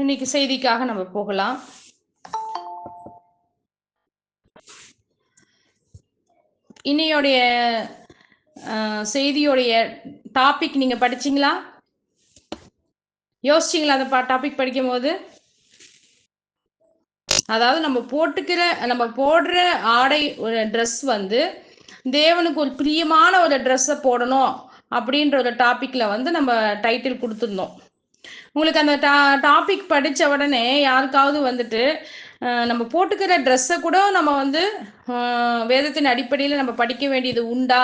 இன்னைக்கு செய்திக்காக நம்ம போகலாம். இன்னையோடைய செய்தியோடைய டாபிக் நீங்க படிச்சீங்களா? யோசிச்சீங்களா அந்த டாபிக் படிக்கும்போது? அதாவது நம்ம போடுற ஆடை ஒரு ட்ரெஸ் வந்து தேவனுக்கு ஒரு பிரியமான ஒரு ட்ரெஸ்ஸை போடணும் அப்படின்ற ஒரு டாபிக்ல வந்து நம்ம டைட்டில் கொடுத்துருந்தோம். உங்களுக்கு அந்த டாபிக் படித்த உடனே யாருக்காவது வந்துட்டு நம்ம போட்டுக்கிற ட்ரெஸ்ஸை கூட நம்ம வந்து வேதத்தின் அடிப்படையில் நம்ம படிக்க வேண்டியது உண்டா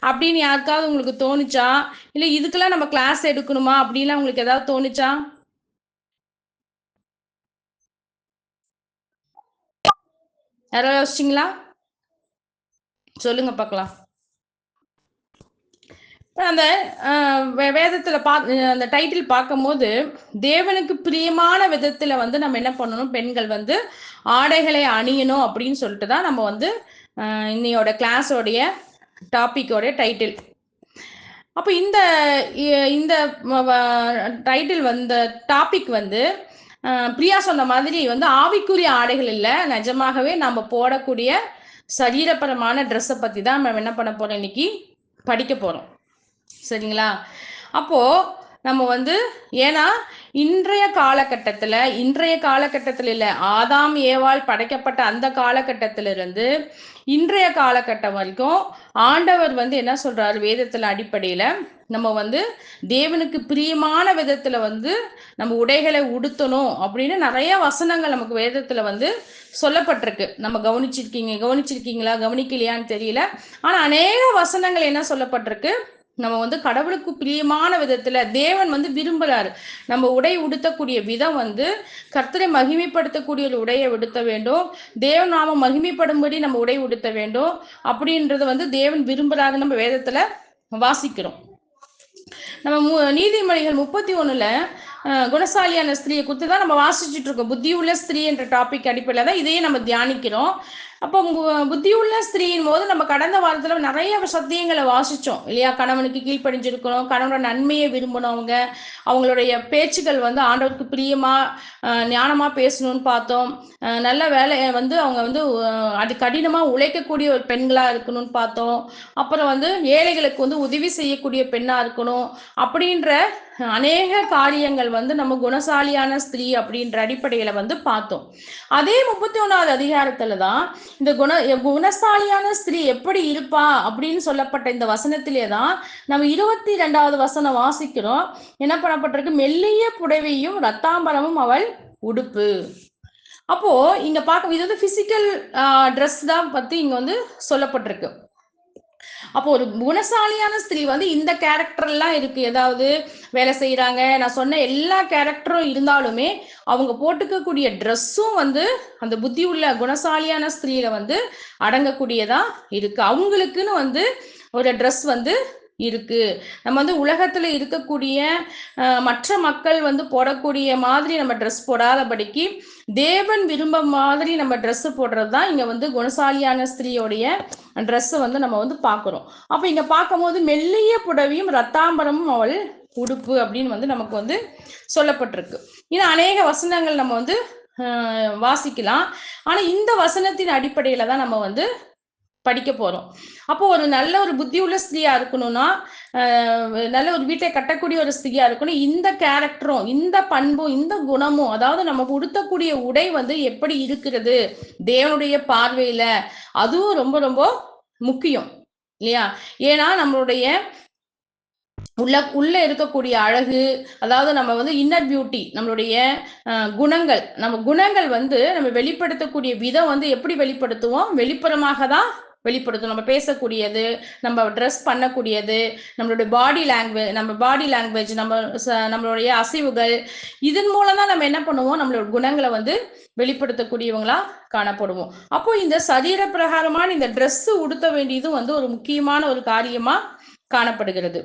அப்படின்னு யாருக்காவது உங்களுக்கு தோணுச்சா? இல்லை இதுக்கெல்லாம் நம்ம கிளாஸ் எடுக்கணுமா அப்படின்லாம் உங்களுக்கு ஏதாவது தோணுச்சா? யாராவது யோசிச்சிங்களா? சொல்லுங்க பார்க்கலாம். அந்த வேதத்தில் அந்த டைட்டில் பார்க்கும்போது தேவனுக்கு பிரியமான விதத்தில் வந்து நம்ம என்ன பண்ணணும், பெண்கள் வந்து ஆடைகளை அணியணும் அப்படின்னு சொல்லிட்டு தான் நம்ம வந்து இன்னையோட கிளாஸோடைய டாப்பிக்கோடைய டைட்டில். அப்போ இந்த இந்த டைட்டில் வந்த டாபிக் வந்து பிரியா சொன்ன மாதிரி வந்து ஆவிக்குரிய ஆடைகள் இல்லை, நிஜமாகவே நம்ம போடக்கூடிய சரீரப்பரமான ட்ரெஸ்ஸை பற்றி தான் நம்ம என்ன பண்ண போகிறோம், இன்னைக்கு படிக்க போகிறோம். சரிங்களா? அப்போது நம்ம வந்து ஏன்னா இன்றைய காலகட்டத்தில் இல்லை, ஆதாம் ஏவாள் படைக்கப்பட்ட அந்த காலகட்டத்திலிருந்து இன்றைய காலகட்டம் வரைக்கும் ஆண்டவர் வந்து என்ன சொல்றாரு வேதத்தில் அடிப்படையில், நம்ம வந்து தேவனுக்கு பிரியமான விதத்தில் வந்து நம்ம உடைகளை உடுத்தணும் அப்படின்னு நிறைய வசனங்கள் நமக்கு வேதத்தில் வந்து சொல்லப்பட்டிருக்கு. நம்ம கவனிச்சிருக்கீங்களா கவனிக்கலையான்னு தெரியல. ஆனால் அநேக வசனங்கள் என்ன சொல்லப்பட்டிருக்கு, நம்ம வந்து கடவுளுக்கு பிரியமான விதத்துல தேவன் வந்து விரும்புறாரு. நம்ம உடை உடுத்தக்கூடிய விதம் வந்து கர்த்தரை மகிமைப்படுத்தக்கூடிய ஒரு உடையை உடுத்த வேண்டும். தேவன் நாம மகிமைப்படும்படி நம்ம உடை உடுத்த வேண்டும் அப்படின்றது வந்து தேவன் விரும்புறாரு. நம்ம வேதத்துல வாசிக்கிறோம். நம்ம நீதிமொழிகள் 31ல குணசாலியான ஸ்திரீயை குறித்து தான் நம்ம வாசிச்சுட்டு இருக்கோம். புத்தி உள்ள ஸ்திரீ என்ற டாபிக் அடிப்படையில் தான் இதையே நம்ம தியானிக்கிறோம். அப்போ புத்தி உள்ள ஸ்திரீயின் போது நம்ம கடந்த வாரத்தில் நிறைய சத்தியங்களை வாசித்தோம் இல்லையா? கணவனுக்கு கீழ்ப்படிஞ்சிருக்கணும், கணவனோட நன்மையை விரும்பணும், அவங்களுடைய பேச்சுக்கள் வந்து ஆண்டவருக்கு பிரியமாக ஞானமாக பேசணும்னு பார்த்தோம். நல்ல வேலையை வந்து அவங்க வந்து அது கடினமாக உழைக்கக்கூடிய ஒரு பெண்களாக இருக்கணும்னு பார்த்தோம். அப்புறம் வந்து ஏழைகளுக்கு வந்து உதவி செய்யக்கூடிய பெண்ணாக இருக்கணும் அப்படின்ற அநேக காரியங்கள் வந்து நம்ம குணசாலியான ஸ்திரீ அப்படின்ற அடிப்படையில வந்து பார்த்தோம். அதே 31வது அதிகாரத்துல தான் இந்த குணசாலியான ஸ்திரீ எப்படி இருப்பா அப்படின்னு சொல்லப்பட்ட இந்த வசனத்திலே தான் நம்ம 22வது வசனம் வாசிக்கிறோம். என்ன பண்ணப்பட்டிருக்கு, மெல்லிய புடவையும் ரத்தாம்பரமும் அவள் உடுப்பு. அப்போ இங்க பார்க்க இது வந்து பிசிக்கல் ட்ரெஸ் தான் பத்தி இங்க வந்து சொல்லப்பட்டிருக்கு. அப்போ ஒரு குணசாலியான ஸ்திரீ வந்து இந்த கேரக்டர் எல்லாம் இருக்கு. ஏதாவது வேலை செய்யறாங்க, நான் சொன்ன எல்லா கேரக்டரும் இருந்தாலுமே அவங்க போட்டுக்கக்கூடிய ட்ரெஸ்ஸும் வந்து அந்த புத்தி உள்ள குணசாலியான ஸ்திரீல வந்து அடங்கக்கூடியதா இருக்கு. அவங்களுக்குன்னு வந்து ஒரு ட்ரெஸ் வந்து இருக்கு. நம்ம வந்து உலகத்துல இருக்கக்கூடிய மற்ற மக்கள் வந்து போடக்கூடிய மாதிரி நம்ம ட்ரெஸ் போடாதபடிக்கு தேவன் விரும்ப மாதிரி நம்ம ட்ரெஸ் போடுறது தான் இங்க வந்து குணசாலியான ஸ்திரீயோடைய ட்ரெஸ் வந்து நம்ம வந்து பார்க்குறோம். அப்போ இங்க பார்க்கும்போது மெல்லிய புடவையும் ரத்தாம்பரமும் அவள் உடுப்பு அப்படின்னு வந்து நமக்கு வந்து சொல்லப்பட்டிருக்கு. இது அநேக வசனங்கள் நம்ம வந்து வாசிக்கலாம். ஆனா இந்த வசனத்தின் அடிப்படையில தான் நம்ம வந்து படிக்க போறோம். அப்போ ஒரு நல்ல ஒரு புத்தி உள்ள ஸ்திரீயா இருக்கணும்னா, நல்ல ஒரு வீட்டை கட்டக்கூடிய ஒரு ஸ்திரீயா இருக்கணும். இந்த கேரக்டரும் இந்த பண்பும் இந்த குணமும், அதாவது நம்ம உடுத்தக்கூடிய உடை வந்து எப்படி இருக்கிறது தேவனுடைய பார்வையில, அதுவும் ரொம்ப ரொம்ப முக்கியம் இல்லையா? ஏன்னா நம்மளுடைய உள்ள இருக்கக்கூடிய அழகு, அதாவது நம்ம வந்து இன்னர் பியூட்டி, நம்மளுடைய குணங்கள் வந்து நம்ம வெளிப்படுத்தக்கூடிய விதம் வந்து எப்படி வெளிப்படுத்துவோம், வெளிப்புறமாக தான் வெளிப்படுத்தும். நம்ம பேசக்கூடியது, நம்ம ட்ரெஸ் பண்ணக்கூடியது, நம்மளுடைய பாடி லாங்குவேஜ், நம்மளுடைய அசைவுகள், இதன் மூலம் தான் நம்ம என்ன பண்ணுவோம், நம்மளோட குணங்களை வந்து வெளிப்படுத்தக்கூடியவங்களா காணப்படுவோம். அப்போ இந்த சரீர பிரகாரமான இந்த ட்ரெஸ் உடுத்த வேண்டியது வந்து ஒரு முக்கியமான ஒரு காரியமா காணப்படுகிறது.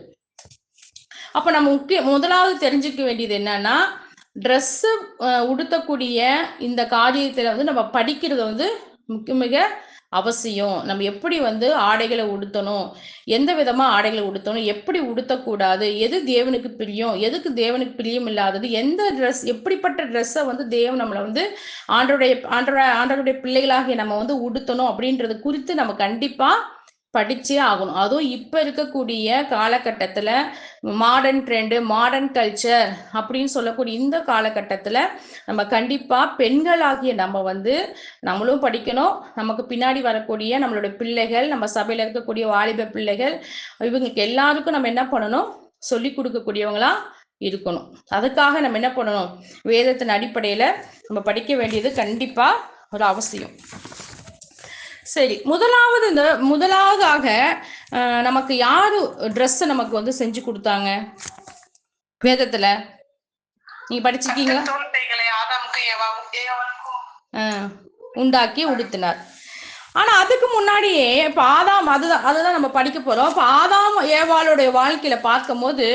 அப்ப நம்ம முதலாவது தெரிஞ்சுக்க வேண்டியது என்னன்னா, ட்ரெஸ் உடுத்தக்கூடிய இந்த காரியத்துல வந்து நம்ம படிக்கிறது வந்து மிக அவசியம். நம்ம எப்படி வந்து ஆடைகளை உடுத்தணும், எந்த விதமா ஆடைகளை உடுத்தணும், எப்படி உடுத்தக்கூடாது, எது தேவனுக்கு பிரியம், எதுக்கு தேவனுக்கு பிரியம் இல்லாதது, எந்த ட்ரெஸ் எப்படிப்பட்ட ட்ரெஸ்ஸை வந்து தேவன் நம்மளை வந்து ஆண்டவருடைய பிள்ளைகளாகிய நம்ம வந்து உடுத்தணும் அப்படின்றது குறித்து நம்ம கண்டிப்பா படிச்சே ஆகணும். அதுவும் இப்ப இருக்கக்கூடிய காலகட்டத்துல மாடர்ன் ட்ரெண்டு, மாடர்ன் கல்ச்சர் அப்படின்னு சொல்லக்கூடிய இந்த காலகட்டத்துல நம்ம கண்டிப்பா பெண்களாகிய நம்ம வந்து நம்மளும் படிக்கணும். நமக்கு பின்னாடி வரக்கூடிய நம்மளுடைய பிள்ளைகள், நம்ம சபையில இருக்கக்கூடிய வாலிப பிள்ளைகள், இவங்களுக்கு எல்லாருக்கும் நம்ம என்ன பண்ணணும், சொல்லி கொடுக்கக்கூடியவங்களா இருக்கணும். அதுக்காக நம்ம என்ன பண்ணணும், வேதத்தின் அடிப்படையில நம்ம படிக்க வேண்டியது கண்டிப்பா ஒரு அவசியம். சரி, முதலாவதாக நமக்கு யாரு ட்ரெஸ் நமக்கு வந்து செஞ்சு கொடுத்தாங்க வேதத்துல? நீங்க படிச்சிருக்கீங்களா? உண்டாக்கி உடுத்தினார். ஆனா அதுக்கு முன்னாடியே இப்ப ஆதாம், அதுதான் நம்ம படிக்க போறோம். இப்ப ஆதாம் ஏவாளுடைய வாழ்க்கையில பார்க்கும் போது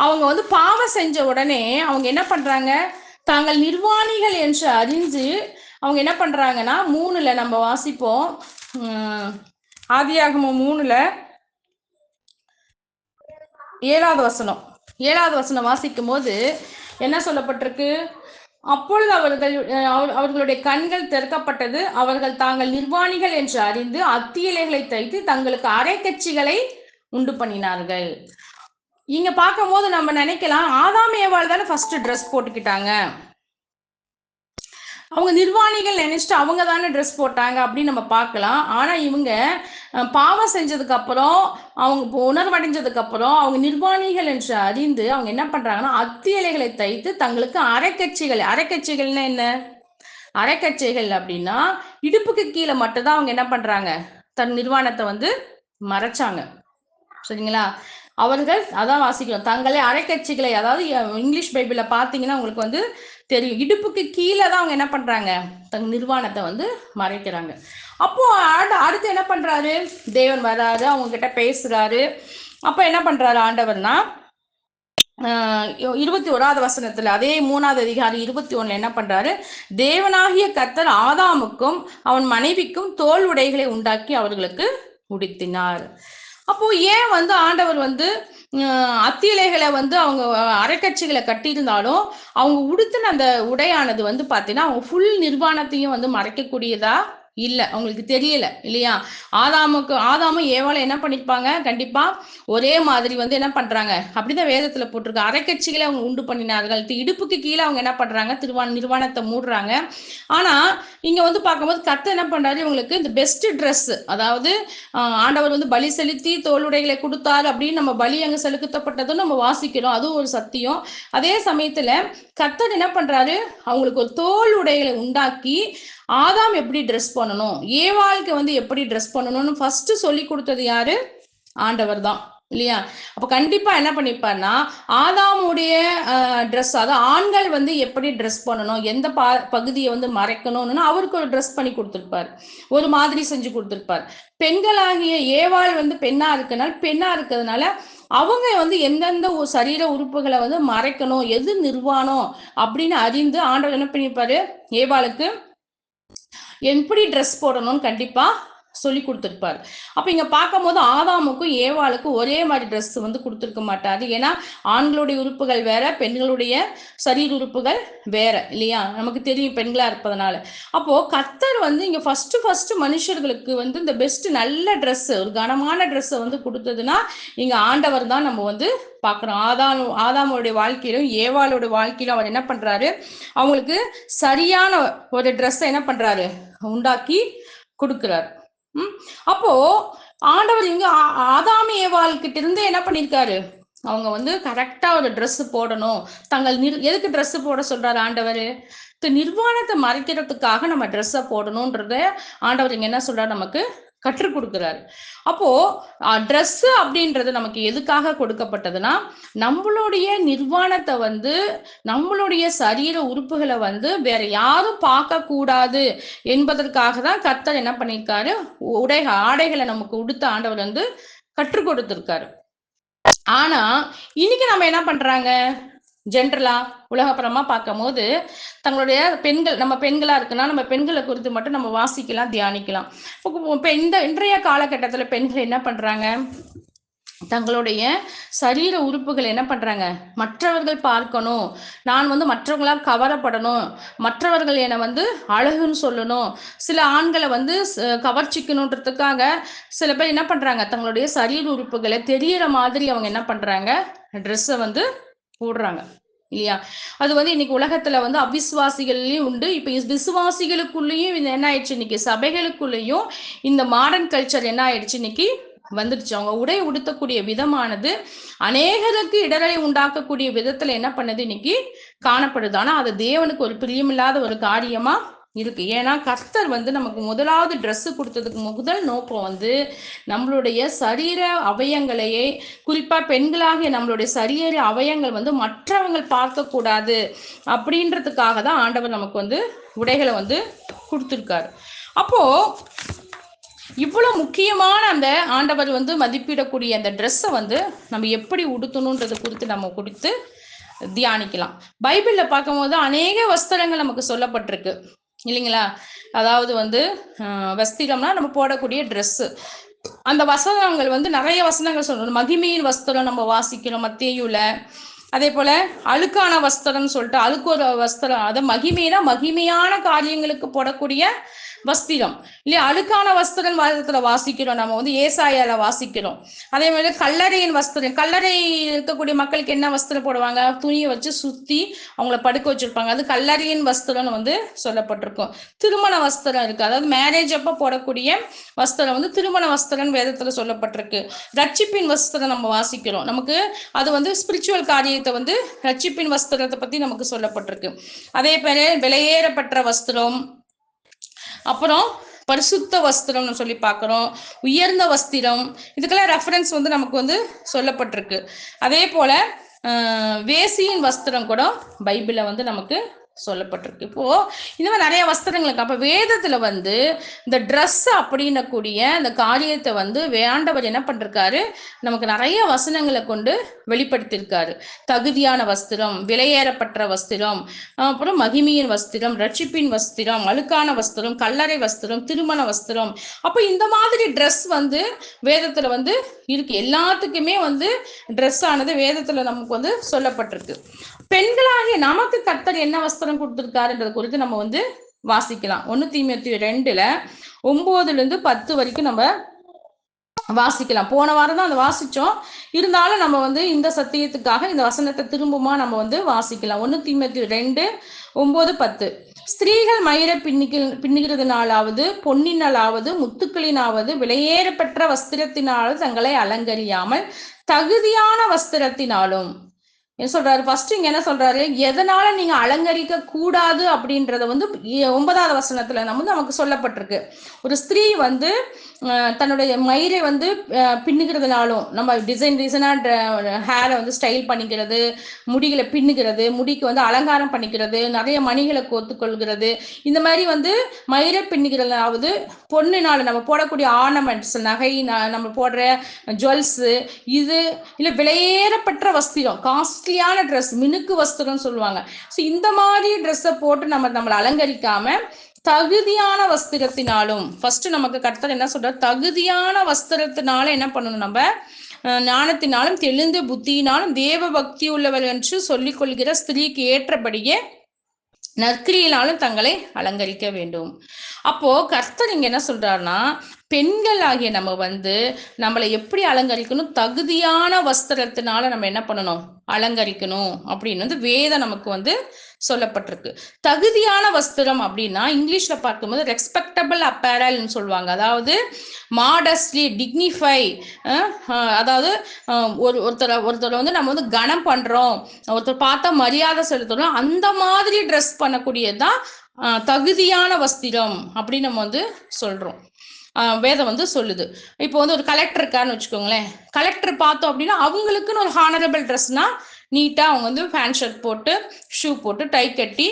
அவங்க வந்து பாவம் செஞ்ச உடனே அவங்க என்ன பண்றாங்க, தாங்கள் நிர்வாணிகள் என்று அறிந்து அவங்க என்ன பண்றாங்கன்னா, 3ல நம்ம வாசிப்போம். ஆதியாகமம் 3ல 7வது வசனம் வாசிக்கும் போது என்ன சொல்லப்பட்டிருக்கு, அப்பொழுது அவர்களுடைய கண்கள் திறக்கப்பட்டது, அவர்கள் தாங்கள் நிர்வாணிகள் என்று அறிந்து அத்தி இலைகளை தைத்து தங்களுக்கு அரைக்கச்சிகளை உண்டு பண்ணினார்கள். இங்க பார்க்கும் போது நம்ம நினைக்கலாம், ஆதாம் ஏவாள் தானே ஃபர்ஸ்ட் ட்ரெஸ் போட்டுக்கிட்டாங்க, அவங்க நிர்வாணிகள் நினைச்சிட்டு அவங்க தானே ட்ரெஸ் போட்டாங்க அப்படின்னு நம்ம பார்க்கலாம். ஆனா இவங்க பாவம் செஞ்சதுக்கு அப்புறம், அவங்க உணர்வடைஞ்சதுக்கு அப்புறம் அவங்க நிர்வாணிகள் என்று அறிந்து அவங்க என்ன பண்றாங்கன்னா, அத்தி இலைகளை தைத்து தங்களுக்கு அரைக்கச்சைகள்னா என்ன, அரைக்கச்சைகள் அப்படின்னா இடுப்புக்கு கீழே மட்டும்தான் அவங்க என்ன பண்றாங்க, தன் நிர்வாணத்தை வந்து மறைச்சாங்க. சரிங்களா? அவர்கள் அதான் வாசிக்கிறோம், தங்களே அரைக்கட்சிகளை, அதாவது இங்கிலீஷ் பைபிள்ல பார்த்தீங்கன்னா உங்களுக்கு வந்து தெரியும், இடுப்புக்கு கீழே தான் அவங்க என்ன பண்றாங்க, தங்க நிர்வாணத்தை வந்து மறைக்கிறாங்க. அப்போ அடுத்து என்ன பண்றாரு, தேவன் வராரு, அவங்க கிட்ட பேசுறாரு. அப்ப என்ன பண்றாரு ஆண்டவர்னா, 21வது வசனத்துல, அதே 3வது அதிகாரம் 21 என்ன பண்றாரு, தேவனாகிய கர்த்தர் ஆதாமுக்கும் அவன் மனைவிக்கும் தோல் உடைகளை உண்டாக்கி அவர்களுக்கு உடுத்தினார். அப்போ ஏன் வந்து ஆண்டவர் வந்து அத்தி இலைகளை வந்து அவங்க அரைக்கட்சிகளை கட்டியிருந்தாலும் அவங்க உடுத்தின அந்த உடையானது வந்து பார்த்தீங்கன்னா அவங்க ஃபுல் நிர்வாணத்தையும் வந்து மறைக்கக்கூடியதா இல்லை, அவங்களுக்கு தெரியல இல்லையா? ஆதாமும் ஏவாளும் என்ன பண்ணிருப்பாங்க, கண்டிப்பா ஒரே மாதிரி வந்து என்ன பண்றாங்க, அப்படிதான் வேதத்துல போட்டிருக்கு, அரைக்கட்சிகளை அவங்க உண்டு பண்ணினார்கள், இடுப்புக்கு கீழே அவங்க என்ன பண்றாங்க, நிர்வாணத்தை மூடுறாங்க. ஆனா இங்க வந்து பார்க்கும்போது கர்த்தர் என்ன பண்றாரு, இவங்களுக்கு இந்த பெஸ்ட் ட்ரெஸ், அதாவது ஆண்டவர் வந்து பலி செலுத்தி தோளுடைகளை கொடுத்தாரு அப்படின்னு நம்ம பலி அங்க செலுத்தப்பட்டதும் நம்ம வாசிக்கிறோம், அதுவும் ஒரு சத்தியம். அதே சமயத்துல கர்த்தர் என்ன பண்றாரு, அவங்களுக்கு ஒரு தோல் உடைகளை உண்டாக்கி ஆதாம் எப்படி ட்ரெஸ் பண்ணணும், ஏவாளுக்கு வந்து எப்படி ட்ரெஸ் பண்ணணும்னு ஃபர்ஸ்ட் சொல்லி கொடுத்தது யாரு, ஆண்டவர் தான் இல்லையா? அப்ப கண்டிப்பா என்ன பண்ணிருப்பாருன்னா, ஆதாமுடைய ட்ரெஸ், அதாவது ஆண்கள் வந்து எப்படி ட்ரெஸ் பண்ணணும், எந்த பகுதியை வந்து மறைக்கணும்னு அவருக்கு ஒரு ட்ரெஸ் பண்ணி கொடுத்துருப்பார், ஒரு மாதிரி செஞ்சு கொடுத்துருப்பார். பெண்களாகிய ஏவாள் வந்து பெண்ணா இருக்கிறதுனால அவங்க வந்து எந்தெந்த சரீர உறுப்புகளை வந்து மறைக்கணும், எது நிர்வாணம் அப்படின்னு அறிந்து ஆண்டவர் என்ன பண்ணிருப்பாரு, ஏவாளுக்கு எப்படி ட்ரெஸ் போடணும்னு கண்டிப்பா சொல்லி கொடுத்துருப்பாரு. அப்ப இங்க பார்க்கும் போது ஆதாமுக்கும் ஏவாளுக்கும் ஒரே மாதிரி ட்ரெஸ் வந்து கொடுத்துருக்க மாட்டாரு. ஏன்னா ஆண்களுடைய உறுப்புகள் வேற, பெண்களுடைய சரீர உறுப்புகள் வேற இல்லையா? நமக்கு தெரியும் பெண்களா இருப்பதனால. அப்போ கர்த்தர் வந்து இங்க ஃபர்ஸ்ட் மனுஷர்களுக்கு வந்து இந்த பெஸ்ட் நல்ல ட்ரெஸ், ஒரு கனமான ட்ரெஸ்ஸை வந்து கொடுத்ததுன்னா இங்க ஆண்டவர் தான் நம்ம வந்து பார்க்குறோம். ஆதாமுடைய வாழ்க்கையிலும் ஏவாளுடைய வாழ்க்கையிலும் அவர் என்ன பண்றாரு, அவங்களுக்கு சரியான ஒரு ட்ரெஸ்ஸை என்ன பண்றாரு, உண்டாக்கி கொடுக்கிறார். அப்போ ஆண்டவர் இங்க ஆதாம் ஏவாள் கிட்ட இருந்து என்ன பண்ணிருக்காரு, அவங்க வந்து கரெக்டா ஒரு ட்ரெஸ் போடணும், எதுக்கு ட்ரெஸ் போட சொல்றாரு ஆண்டவர், நிர்வாணத்தை மறைக்கிறதுக்காக நம்ம ட்ரெஸ்ஸை போடணும்ன்றத ஆண்டவர் இங்க என்ன சொல்றாரு, நமக்கு கற்றுக் கொடுக்கிறாரு. அப்போ ட்ரெஸ் அப்படின்றது நமக்கு எதுக்காக கொடுக்கப்பட்டதுன்னா, நம்மளுடைய நிர்வாணத்தை வந்து, நம்மளுடைய சரீர உறுப்புகளை வந்து வேற யாரும் பார்க்க கூடாது என்பதற்காக தான் கர்த்தர் என்ன பண்ணியிருக்காரு, ஆடைகளை நமக்கு உடுத்த ஆண்டவர் வந்து கற்றுக் கொடுத்திருக்காரு. ஆனா இன்னைக்கு நம்ம என்ன பண்றாங்க, ஜென்ரலா உலகப்புறமா பார்க்கும் போது தங்களுடைய பெண்கள், நம்ம பெண்களா இருக்குன்னா நம்ம பெண்களை குறித்து மட்டும் நம்ம வாசிக்கலாம், தியானிக்கலாம். இப்போ இன்றைய காலகட்டத்துல பெண்கள் என்ன பண்றாங்க, தங்களுடைய சரீர உறுப்புகள் என்ன பண்றாங்க, மற்றவர்கள் பார்க்கணும், நான் வந்து மற்றவங்களால் கவரப்படணும், மற்றவர்கள் என்னை வந்து அழகுன்னு சொல்லணும், சில ஆண்களை வந்து கவர்ச்சிக்கணுன்றதுக்காக சில பேர் என்ன பண்றாங்க, தங்களுடைய சரீர உறுப்புகளை தெரியற மாதிரி அவங்க என்ன பண்றாங்க, ட்ரெஸ்ஸை வந்து போடுறாங்க இல்லையா. அது வந்து இன்னைக்கு உலகத்துல வந்து அவிசுவாசிகள்லயும் உண்டு, இப்ப விசுவாசிகளுக்குள்ளேயும் இது என்ன ஆயிடுச்சு, இன்னைக்கு சபைகளுக்குள்ளேயும் இந்த மாடர்ன் கல்ச்சர் என்ன ஆயிடுச்சு, இன்னைக்கு வந்துடுச்சு. அவங்க உடை உடுத்தக்கூடிய விதமானது அநேகருக்கு இடரை உண்டாக்கக்கூடிய விதத்துல என்ன பண்ணுது, இன்னைக்கு காணப்படுது. ஆனா அது தேவனுக்கு ஒரு பிரியமில்லாத ஒரு காரியமா இருக்கு. ஏன்னா கர்த்தர் வந்து நமக்கு முதலாவது ட்ரெஸ் கொடுத்ததுக்கு முதல் நோக்கம் வந்து நம்மளுடைய சரீர அவயங்களையே, குறிப்பா பெண்களாகிய நம்மளுடைய சரீர அவயங்கள் வந்து மற்றவங்க பார்க்க கூடாது அப்படின்றதுக்காக தான் ஆண்டவர் நமக்கு வந்து உடைகளை வந்து கொடுத்துருக்காரு. அப்போ இவ்வளவு முக்கியமான அந்த ஆண்டவர் வந்து மதிப்பிடக்கூடிய அந்த ட்ரெஸ்ஸை வந்து நம்ம எப்படி உடுத்தணுன்றது குறித்து நம்ம கொடுத்து தியானிக்கலாம். பைபிள்ல பார்க்கும்போது அநேக வஸ்திரங்கள் நமக்கு சொல்லப்பட்டிருக்கு இல்லைங்களா. அதாவது வந்து வஸ்திரம்னா நம்ம போடக்கூடிய ட்ரெஸ்ஸு. அந்த வசனங்கள் வந்து நிறைய வசனங்கள் சொல்லணும். மகிமையின் வஸ்திரம் நம்ம வாசிக்கிறோம் மத்தேயுல. அதே போல அழுக்கான வஸ்திரம்னு சொல்லிட்டு அழுக்கு ஒரு வஸ்திரம், அதை மகிமைனா மகிமையான காரியங்களுக்கு போடக்கூடிய வஸ்திரம் இல்லையா. அழுக்கான வஸ்திரம் வாதத்துல வாசிக்கிறோம், நம்ம வந்து ஏசாயால வாசிக்கிறோம். அதே மாதிரி கல்லறையின் வஸ்திரம், கல்லறை இருக்கக்கூடிய மக்களுக்கு என்ன வஸ்திரம் போடுவாங்க, துணியை வச்சு சுத்தி அவங்கள படுக்க வச்சிருப்பாங்க, அது கல்லறையின் வஸ்திரம்னு வந்து சொல்லப்பட்டிருக்கும். திருமண வஸ்திரம் இருக்கு, அதாவது மேரேஜ் அப்ப போடக்கூடிய வஸ்திரம் வந்து திருமண வஸ்திரம் வேதத்துல சொல்லப்பட்டிருக்கு. ரட்சிப்பின் வஸ்திரம் நம்ம வாசிக்கிறோம், நமக்கு அது வந்து ஸ்பிரிச்சுவல் காரியத்தை வந்து ரட்சிப்பின் வஸ்திரத்தை பத்தி நமக்கு சொல்லப்பட்டிருக்கு. அதே போல விலையேறப்பட்ட வஸ்திரம், அப்புறம் பரிசுத்த வஸ்திரம்னு சொல்லி பார்க்குறோம், உயர்ந்த வஸ்திரம், இதுக்கெல்லாம் ரெஃபரன்ஸ் வந்து நமக்கு வந்து சொல்லப்பட்டிருக்கு. அதே போல வேசியின் வஸ்திரம் கூட பைபிளில் வந்து நமக்கு சொல்லப்பட்டிருக்கு. இப்போ இந்த மாதிரி நிறைய வஸ்திரங்களுக்கு அப்ப வேதத்துல வந்து இந்த ட்ரெஸ் அப்படின்னக்கூடிய இந்த காரியத்தை வந்து ஆண்டவர் என்ன பண்றாரு, நமக்கு நிறைய வசனங்களை கொண்டு வெளிப்படுத்தியிருக்காரு. தகுதியான வஸ்திரம், விலையேறப்பட்ட வஸ்திரம், அப்புறம் மகிமையின் வஸ்திரம், ரட்சிப்பின் வஸ்திரம், அழுக்கான வஸ்திரம், கல்லறை வஸ்திரம், திருமண வஸ்திரம். அப்ப இந்த மாதிரி ட்ரெஸ் வந்து வேதத்துல வந்து இருக்கு. எல்லாத்துக்குமே வந்து ட்ரெஸ் ஆனது வேதத்துல நமக்கு வந்து சொல்லப்பட்டிருக்கு. பெண்களாகிய நமக்கு கர்த்தர் என்ன வஸ்திரம் கொடுத்திருக்காருன்றது குறித்து நம்ம வந்து வாசிக்கலாம். 1 தீமோத்தேயு 2:9-10 வரைக்கும் நம்ம வாசிக்கலாம். போன வாரம் தான் அதை வாசிச்சோம், இருந்தாலும் நம்ம வந்து இந்த சத்தியத்துக்காக இந்த வசனத்தை திரும்பமா நம்ம வந்து வாசிக்கலாம். 1 தீமோத்தேயு 2:9-10. ஸ்திரீகள் மயிரை பின்னுகிறதுனாலாவது, பொன்னினாலாவது, முத்துக்களினாவது, விலையேறப்பெற்ற வஸ்திரத்தினாலும் தங்களை அலங்கரியாமல் தகுதியான வஸ்திரத்தினாலும். என்ன சொல்றாரு, ஃபர்ஸ்ட் இங்க என்ன சொல்றாரு, எதனால நீங்க அலங்கரிக்க கூடாது அப்படின்றத வந்து 9வது வசனத்துல நமக்கு சொல்லப்பட்டிருக்கு. ஒரு ஸ்திரீ வந்து தன்னுடைய மயிரை வந்து பின்னுகிறதுனாலும், நம்ம டிசைனா ஹேரை வந்து ஸ்டைல் பண்ணிக்கிறது, முடிகளை பின்னுகிறது, முடிக்கு வந்து அலங்காரம் பண்ணிக்கிறது, நிறைய மணிகளை கோத்துக்கொள்கிறது, இந்த மாதிரி வந்து மயிரை பின்னுகிறதாவது, பொண்ணுனால நம்ம போடக்கூடிய ஆர்னமெண்ட்ஸ், நகை, நம்ம போடுற ஜுவல்ஸு, இது இல்லை விலையேறப்பட்ட வஸ்திரம், காஸ்ட்லியான ட்ரெஸ், மினுக்கு வஸ்திரம் சொல்லுவாங்க. ஸோ இந்த மாதிரி ட்ரெஸ்ஸை போட்டு நம்மளை அலங்கரிக்காம தகுதியான வஸ்திரத்தினாலும், ஃபர்ஸ்ட் நமக்கு கர்த்தர் என்ன சொல்றார், தகுதியான வஸ்திரத்தினால என்ன பண்ணணும், நம்ம ஞானத்தினாலும் தெளிந்த புத்தியினாலும் தேவ பக்தி உள்ளவர் என்று சொல்லிக் கொள்கிற ஸ்திரீக்கு ஏற்றபடியே நற்கிரியினாலும் தங்களை அலங்கரிக்க வேண்டும். அப்போ கர்த்தர் இங்க என்ன சொல்றாருன்னா, பெண்கள் ஆகிய நம்ம வந்து நம்மளை எப்படி அலங்கரிக்கணும், தகுதியான வஸ்திரத்தினால நம்ம என்ன பண்ணணும், அலங்கரிக்கணும் அப்படின்னு வந்து வேதம் நமக்கு வந்து சொல்லப்பட்டிருக்கு. தகுதியான வஸ்திரம் அப்படின்னா இங்கிலீஷ்ல பார்க்கும்போது ரெஸ்பெக்டபிள் அப்பேரல்னு சொல்லுவாங்க. அதாவது மாடஸ்ட்லி, டிக்னிஃபை, அதாவது ஒருத்தரை வந்து நம்ம வந்து கனம் பண்றோம், ஒருத்தர் பார்த்தா மரியாதை செலுத்துறோம், அந்த மாதிரி ட்ரெஸ் பண்ணக்கூடியதுதான் தகுதியான வஸ்திரம் அப்படின்னு நம்ம வந்து சொல்றோம். வேதம் வந்து சொல்லுது. இப்போ வந்து ஒரு கலெக்டர் இருக்காருன்னு வச்சுக்கோங்களேன், கலெக்டர் பார்த்தோம் அப்படின்னா அவங்களுக்குன்னு ஒரு ஹானரபிள் ட்ரெஸ்னா நீட்டா அவங்க வந்து ஃபேன் ஷர்ட் போட்டு, ஷூ போட்டு, டை கட்டி,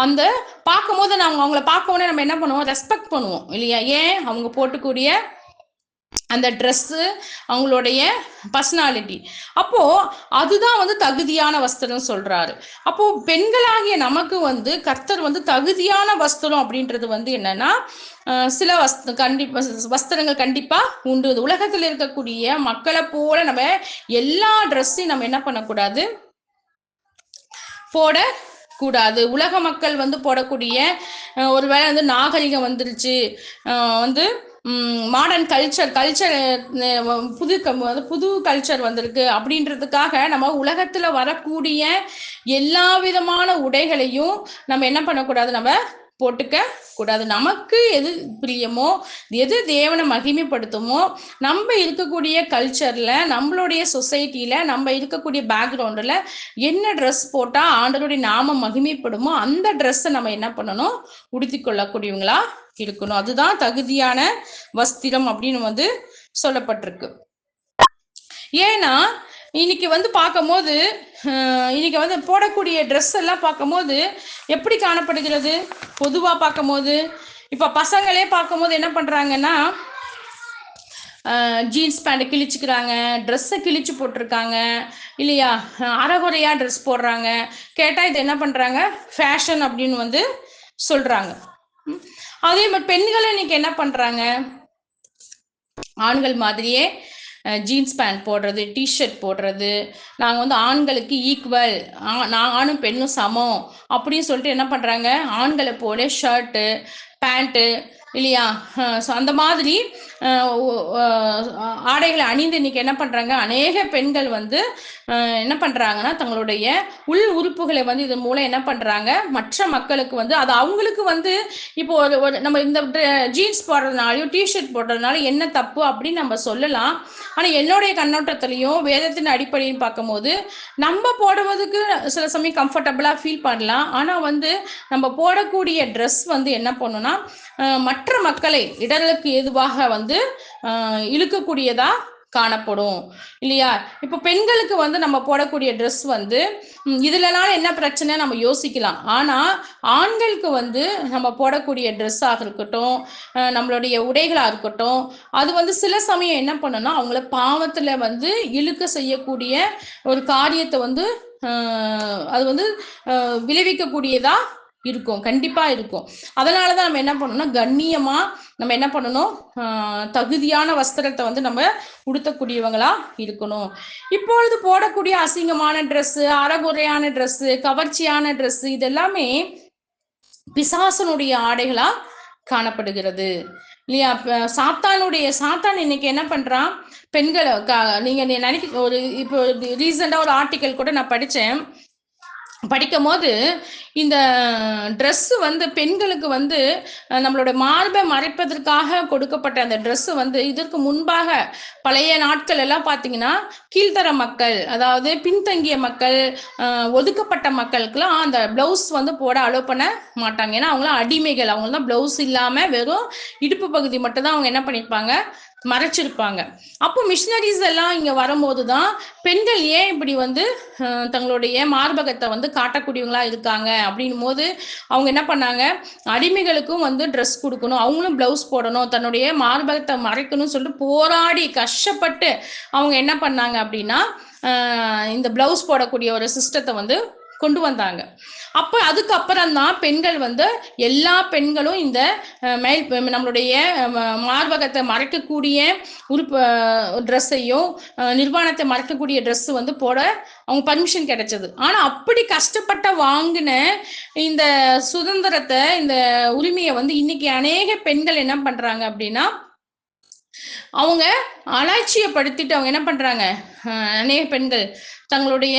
அந்த பார்க்கும்போது நாங்கள் அவங்கள பார்க்க உடனே நம்ம என்ன பண்ணுவோம், ரெஸ்பெக்ட் பண்ணுவோம் இல்லையா. ஏன், அவங்க போட்டுக்கூடிய அந்த ட்ரெஸ்ஸு, அவங்களுடைய பர்சனாலிட்டி. அப்போ அதுதான் வந்து தகுதியான வஸ்திரம் சொல்றாரு. அப்போ பெண்களாகிய நமக்கு வந்து கர்த்தர் வந்து தகுதியான வஸ்திரம் அப்படின்றது வந்து என்னன்னா, சில கண்டிப்பா வஸ்திரங்கள் கண்டிப்பா உண்டு. உலகத்தில் இருக்கக்கூடிய மக்களை போல நம்ம எல்லா ட்ரெஸ்ஸையும் நம்ம என்ன பண்ணக்கூடாது, போட கூடாது. உலக மக்கள் வந்து போடக்கூடிய ஒருவேளை வந்து நாகரிகம் வந்துருச்சு, வந்து மாடர்ன் கல்ச்சர் புது கல்ச்சர் வந்திருக்கு அப்படின்றதுக்காக நம்ம உலகத்துல வரக்கூடிய எல்லா விதமான உடைகளையும் நம்ம என்ன பண்ணக்கூடாது, நம்ம போட்டுக்க கூடாது. நமக்கு எது பிரியமோ, எது தேவனை மகிமைப்படுத்துமோ, நம்ம இருக்கக்கூடிய கல்ச்சர்ல, நம்மளுடைய சொசைட்டில, நம்ம இருக்கக்கூடிய பேக்ரவுண்ட்ல என்ன ட்ரெஸ் போட்டா ஆண்டவருடைய நாமம் மகிமைப்படுமோ அந்த ட்ரெஸ்ஸை நம்ம என்ன பண்ணணும், உடுத்தி கொள்ளக்கூடியவங்களா இருக்கணும். அதுதான் தகுதியான வஸ்திரம் அப்படின்னு வந்து சொல்லப்பட்டிருக்கு. ஏன்னா இன்னைக்கு வந்து பார்க்கும்போது, இன்னைக்கு வந்து போடக்கூடிய ட்ரெஸ் எல்லாம் பார்க்கும்போது எப்படி காணப்படுகிறது, பொதுவா பார்க்கும்போது இப்ப பசங்களே பார்க்கும்போது என்ன பண்றாங்கன்னா, ஜீன்ஸ் பேண்ட்டை கிழிச்சுக்கிறாங்க, ட்ரெஸ்ஸை கிழிச்சு போட்டிருக்காங்க இல்லையா, அரைகுறையா ட்ரெஸ் போடுறாங்க. கேட்டால் இது என்ன பண்ணுறாங்க, ஃபேஷன் அப்படின்னு வந்து சொல்கிறாங்க. அதே மாதிரி பெண்களும் இன்னைக்கு என்ன பண்ணுறாங்க, ஆண்கள் மாதிரியே ஜீன்ஸ் பேண்ட் போடுறது, டிஷர்ட் போடுறது, நாங்கள் வந்து ஆண்களுக்கு ஈக்குவல், ஆணும் பெண்ணும் சமம் அப்படின்னு சொல்லிட்டு என்ன பண்ணுறாங்க, ஆண்களை போல ஷர்ட்டு பேண்ட்டு இல்லையா, ஸோ அந்த மாதிரி ஆடைகளை அணிந்து இன்னைக்கு என்ன பண்ணுறாங்க, அநேக பெண்கள் வந்து என்ன பண்ணுறாங்கன்னா தங்களுடைய உள் உறுப்புகளை வந்து இதன் மூலம் என்ன பண்ணுறாங்க, மற்ற மக்களுக்கு வந்து அது அவங்களுக்கு வந்து இப்போ ஒரு நம்ம இந்த ஜீன்ஸ் போடுறதுனாலையும் டிஷர்ட் போடுறதுனால என்ன தப்பு அப்படின்னு நம்ம சொல்லலாம். ஆனால் என்னுடைய கண்ணோட்டத்திலையும் வேதத்தின் அடிப்படையில் பார்க்கும்போது நம்ம போடுவதுக்கு சில சமயம் கம்ஃபர்டபுளாக ஃபீல் பண்ணலாம். ஆனால் வந்து நம்ம போடக்கூடிய ட்ரெஸ் வந்து என்ன பண்ணுன்னா மற்ற மக்களை இடர்களுக்கு ஏதுவாக வந்து இழுக்கக்கூடியதா காணப்படும் இல்லையா. இப்போ பெண்களுக்கு வந்து நம்ம போடக்கூடிய ட்ரெஸ் வந்து இதுலனால என்ன பிரச்சனை நம்ம யோசிக்கலாம். ஆனா ஆண்களுக்கு வந்து நம்ம போடக்கூடிய ட்ரெஸ்ஸாக இருக்கட்டும், நம்மளுடைய உடைகளா இருக்கட்டும், அது வந்து சில சமயம் என்ன பண்ணணும்னா அவங்கள பாவத்துல வந்து இழுக்க செய்யக்கூடிய ஒரு காரியத்தை வந்து அது வந்து விளைவிக்கக்கூடியதா இருக்கும், கண்டிப்பா இருக்கும். அதனாலதான் நம்ம என்ன பண்ணணும்னா கண்ணியமா நம்ம என்ன பண்ணணும், தகுதியான வஸ்திரத்தை வந்து நம்ம உடுத்தக்கூடியவங்களா இருக்கணும். இப்பொழுது போடக்கூடிய அசிங்கமான ட்ரெஸ், அறகுறையான ட்ரெஸ், கவர்ச்சியான ட்ரெஸ் இதெல்லாமே பிசாசனுடைய ஆடைகளா காணப்படுகிறது இல்லையா. சாத்தான் இன்னைக்கு என்ன பண்றான், பெண்களை நீங்க நினைக்க ஒரு இப்போ ரீசெண்டா ஒரு ஆர்டிக்கல் கூட நான் படிக்கும் போது இந்த ட்ரெஸ் வந்து பெண்களுக்கு வந்து நம்மளோட மார்பை மறைப்பதற்காக கொடுக்கப்பட்ட அந்த ட்ரெஸ் வந்து இதற்கு முன்பாக பழைய நாட்கள் எல்லாம் பார்த்தீங்கன்னா கீழ்த்தர மக்கள், அதாவது பின்தங்கிய மக்கள், ஒதுக்கப்பட்ட மக்களுக்கெல்லாம் அந்த பிளவுஸ் வந்து போட அலோவ் பண்ண மாட்டாங்க. ஏன்னா அவங்களாம் அடிமைகள், அவங்க தான் பிளவுஸ் இல்லாமல் வெறும் இடுப்பு பகுதி மட்டும் தான் அவங்க என்ன பண்ணியிருப்பாங்க, மறைச்சிருப்பாங்க. அப்போ மிஷினரிஸ் எல்லாம் இங்க வரும்போது தான் பெண்கள் ஏன் இப்படி வந்து தங்களுடைய மார்பகத்தை வந்து காட்டக்கூடியவங்களா இருக்காங்க அப்படின்னும் போது அவங்க என்ன பண்ணாங்க, அடிமைகளுக்கும் வந்து ட்ரெஸ் கொடுக்கணும், அவங்களும் பிளவுஸ் போடணும், தன்னுடைய மார்பகத்தை மறைக்கணும்னு சொல்லிட்டு போராடி கஷ்டப்பட்டு அவங்க என்ன பண்ணாங்க அப்படின்னா இந்த பிளவுஸ் போடக்கூடிய ஒரு சிஸ்டத்தை வந்து கொண்டு வந்தாங்க. அப்போ அதுக்கப்புறம் தான் பெண்கள் வந்து எல்லா பெண்களும் இந்த நம்மளுடைய மார்பகத்தை மறைக்கக்கூடிய உறுப்பு ட்ரெஸ்ஸையும் நிர்வாணத்தை மறைக்கக்கூடிய ட்ரெஸ் வந்து போட அவங்க பர்மிஷன் கிடைச்சது. ஆனா அப்படி கஷ்டப்பட்ட வாங்கின இந்த சுதந்திரத்தை, இந்த உரிமையை வந்து இன்னைக்கு அநேக பெண்கள் என்ன பண்றாங்க அப்படின்னா அவங்க அலட்சியப்படுத்திட்டு அவங்க என்ன பண்றாங்க, அநேக பெண்கள் தங்களுடைய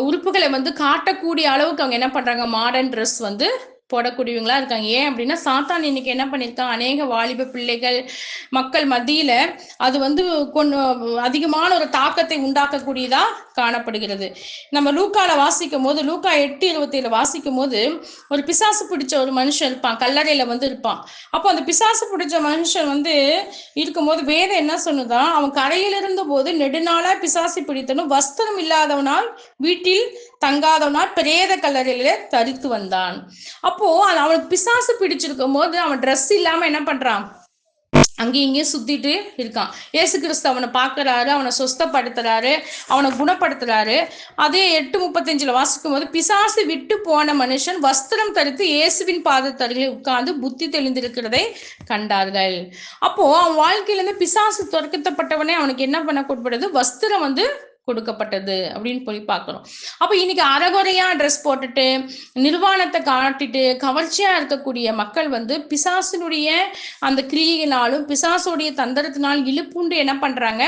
உறுப்புகளை வந்து காட்டக்கூடிய அளவுக்கு அவங்க என்ன பண்றாங்க, மாடர்ன் ட்ரெஸ் வந்து போடக்கூடியவங்களா இருக்காங்க. ஏன் அப்படின்னா சாத்தான் இன்னைக்கு என்ன பண்ணியிருக்கான், அநேக வாலிப பிள்ளைகள் மக்கள் மத்தியில அது வந்து அதிகமான ஒரு தாக்கத்தை உண்டாக்கக்கூடியதா காணப்படுகிறது. நம்ம லூக்கால வாசிக்கும் போது, லூக்கா 8:27 வாசிக்கும் போது ஒரு பிசாசு பிடிச்ச ஒரு மனுஷன் இருப்பான், கல்லறையில வந்து இருப்பான். அப்போ அந்த பிசாசு பிடிச்ச மனுஷன் வந்து இருக்கும்போது வேதம் என்ன சொன்னதான், அவன் கரையில் இருந்த போது நெடுநாளா பிசாசு பிடித்தனும் வஸ்திரம் இல்லாதவனால் வீட்டில் தங்காதவனால் பிரேத கல்லறையில தரித்து வந்தான். அப்போ அவனுக்கு பிசாசு பிடிச்சிருக்கும் போது அவன் ட்ரெஸ் இல்லாம என்ன பண்றான், அங்கேயும் இங்கேயும் சுத்திட்டு இருக்கான். இயேசு கிறிஸ்து அவனை பார்க்கறாரு, அவனை சொஸ்தப்படுத்துறாரு, அவனை குணப்படுத்துறாரு. அதே 8:35 வாசிக்கும் போது, பிசாசு விட்டு போன மனுஷன் வஸ்திரம் தரித்து இயேசுவின் பாதத்தருகில் உட்கார்ந்து புத்தி தெளிந்திருக்கிறதை கண்டார்கள். அப்போ அவன் வாழ்க்கையில இருந்து பிசாசு துரத்தப்பட்டவனே அவனுக்கு என்ன பண்ண கொடுப்படுது? வஸ்திரம் கொடுக்கப்பட்டது அப்படின்னு போய் பார்க்கிறோம். அப்ப இன்னைக்கு அறகுறையா ட்ரெஸ் போட்டுட்டு நிர்வாணத்தை காட்டிட்டு கவர்ச்சியா இருக்கக்கூடிய மக்கள் பிசாசினுடைய அந்த கிரியையினாலும் பிசாசுடைய தந்திரத்தினால் இழுப்புண்டு என்ன பண்றாங்க,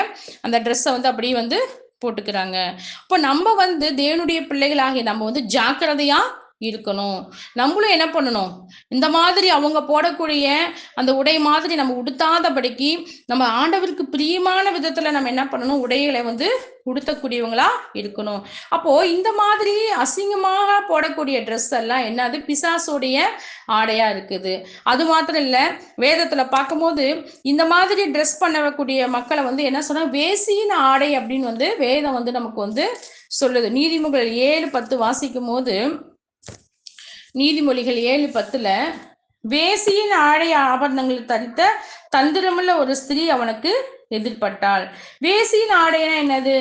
அந்த ட்ரெஸ்ஸை அப்படியே போட்டுக்கிறாங்க. இப்போ நம்ம தேவனுடைய பிள்ளைகளாகிய நம்ம ஜாக்கிரதையா இருக்கணும். நம்மளும் என்ன பண்ணணும், இந்த மாதிரி அவங்க போடக்கூடிய அந்த உடை மாதிரி நம்ம உடுத்தாதபடிக்கு நம்ம ஆண்டவருக்கு பிரியமான விதத்துல நம்ம என்ன பண்ணணும், உடைகளை உடுத்தக்கூடியவங்களா இருக்கணும். அப்போ இந்த மாதிரி அசிங்கமாக போடக்கூடிய ட்ரெஸ் எல்லாம் என்னது, பிசாசுடைய ஆடையா இருக்குது. அது மாத்திரம் இல்ல, வேதத்துல பார்க்கும்போது இந்த மாதிரி ட்ரெஸ் பண்ணக்கூடிய மக்களை என்ன சொன்னா, வேசியின் ஆடை அப்படின்னு வேதம் நமக்கு சொல்லுது. நீதிமொழிகள் 7:10 வாசிக்கும் போது, நீதிமொழிகள் 7:10 வேசியின் ஆடை ஆபரணங்கள் தரித்த தந்திரமுள்ள ஒரு ஸ்திரீ அவனுக்கு எதிர்பட்டாள். வேசியின் ஆடைனா என்னது?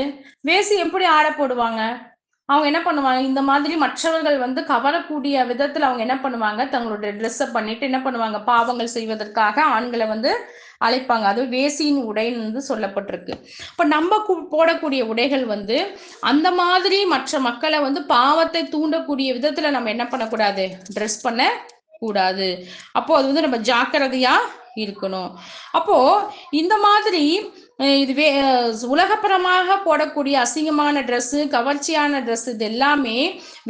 வேசி எப்படி ஆடை போடுவாங்க? அவங்க என்ன பண்ணுவாங்க, இந்த மாதிரி மற்றவர்கள் கவரக்கூடிய விதத்துல அவங்க என்ன பண்ணுவாங்க, தங்களுடைய ட்ரெஸ்ஸை பண்ணிட்டு என்ன பண்ணுவாங்க, பாவங்கள் செய்வதற்காக ஆண்களை அழைப்பாங்க. அது வேசியின் உடைன்னு சொல்லப்பட்டிருக்கு. இப்ப நம்ம போடக்கூடிய உடைகள் அந்த மாதிரி மற்ற மக்களை பாவத்தை தூண்டக்கூடிய விதத்துல நம்ம என்ன பண்ணக்கூடாது, ட்ரெஸ் பண்ண கூடாது. அப்போ அது நம்ம ஜாக்கிரதையா இருக்கணும். அப்போ இந்த மாதிரி இதுவே உலகப்புறமாக போடக்கூடிய அசிங்கமான ட்ரெஸ், கவர்ச்சியான ட்ரெஸ், இது எல்லாமே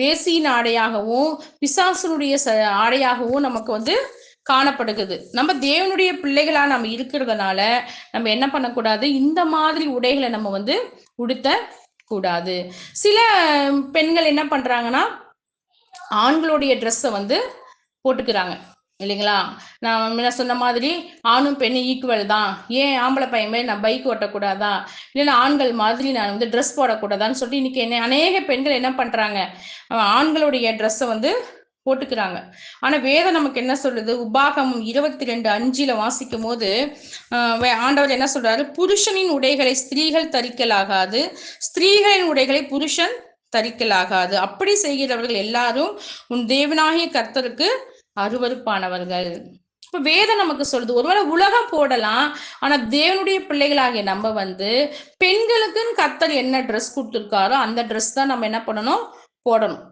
வேசியின் ஆடையாகவும் பிசாசனுடைய ஆடையாகவும் நமக்கு காணப்படுகிறது. நம்ம தேவனுடைய பிள்ளைகளா நம்ம இருக்கிறதுனால நம்ம என்ன பண்ணக்கூடாது, இந்த மாதிரி உடைகளை நம்ம உடுத்த கூடாது. சில பெண்கள் என்ன பண்றாங்கன்னா, ஆண்களுடைய ட்ரெஸ்ஸை போட்டுக்கிறாங்க இல்லைங்களா. நான் முன்ன சொன்ன மாதிரி ஆணும் பெண்ணும் ஈக்குவல் தான், ஏன் ஆம்பளை பையன் மாதிரி நான் பைக் ஓட்டக்கூடாதா, இல்லைன்னா ஆண்கள் மாதிரி நான் ட்ரெஸ் போடக்கூடாதான்னு சொல்லிட்டு இன்னைக்கு அநேக பெண்கள் என்ன பண்றாங்க, ஆண்களுடைய ட்ரெஸ்ஸை போட்டுக்கிறாங்க. ஆனா வேதம் நமக்கு என்ன சொல்லுது, உபாகமம் 22:5 வாசிக்கும் போது ஆண்டவர் என்ன சொல்றாரு, புருஷனின் உடைகளை ஸ்திரீகள் தரிக்கலாகாது, ஸ்திரீகளின் உடைகளை புருஷன் தரிக்கலாகாது, அப்படி செய்கிறவர்கள் எல்லாரும் உன் தேவனாகிய கர்த்தருக்கு அருவருப்பானவர்கள். இப்ப வேதம் நமக்கு சொல்லுது, ஒருவேளை உலகம் போடலாம், ஆனா தேவனுடைய பிள்ளைகளாகிய நம்ம பெண்களுக்குன்னு கர்த்தர் என்ன ட்ரெஸ் கொடுத்துருக்காரோ அந்த ட்ரெஸ் தான் நம்ம என்ன பண்ணணும், போடணும்.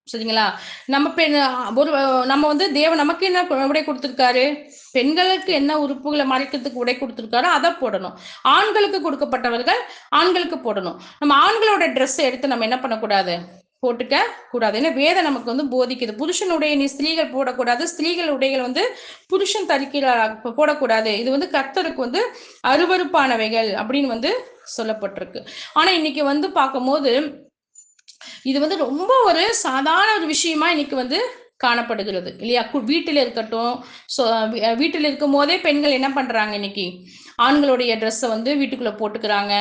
சரிங்களா. நம்ம தேவன் நமக்கு என்ன உடை கொடுத்திருக்காரு, பெண்களுக்கு என்ன உறுப்புகளை மறைக்கிறதுக்கு உடை கொடுத்திருக்காரோ அதை போடணும். ஆண்களுக்கு கொடுக்கப்பட்டவர்கள் ஆண்களுக்கு போடணும். நம்ம ஆண்களோட ட்ரெஸ்ஸை எடுத்து நம்ம என்ன பண்ணக்கூடாது, போட்டுக்க கூடாது. ஏன்னா வேதம் நமக்கு போதிக்குது, புருஷனுடைய நீ ஸ்திரீகள் போடக்கூடாது, ஸ்திரீகள் உடைகள் புருஷன் தரிக்க போடக்கூடாது, இது கர்த்தருக்கு அருவருப்பானவைகள் அப்படின்னு சொல்லப்பட்டிருக்கு. ஆனா இன்னைக்கு பார்க்கும்போது இது ரொம்ப ஒரு சாதாரண ஒரு விஷயமா இன்னைக்கு காணப்படுகிறது இல்லையா. வீட்டில் இருக்கட்டும், வீட்டில் இருக்கும் போதே பெண்கள் என்ன பண்றாங்க, இன்னைக்கு ஆண்களுடைய ட்ரெஸ்ஸை வீட்டுக்குள்ள போட்டுக்கிறாங்க,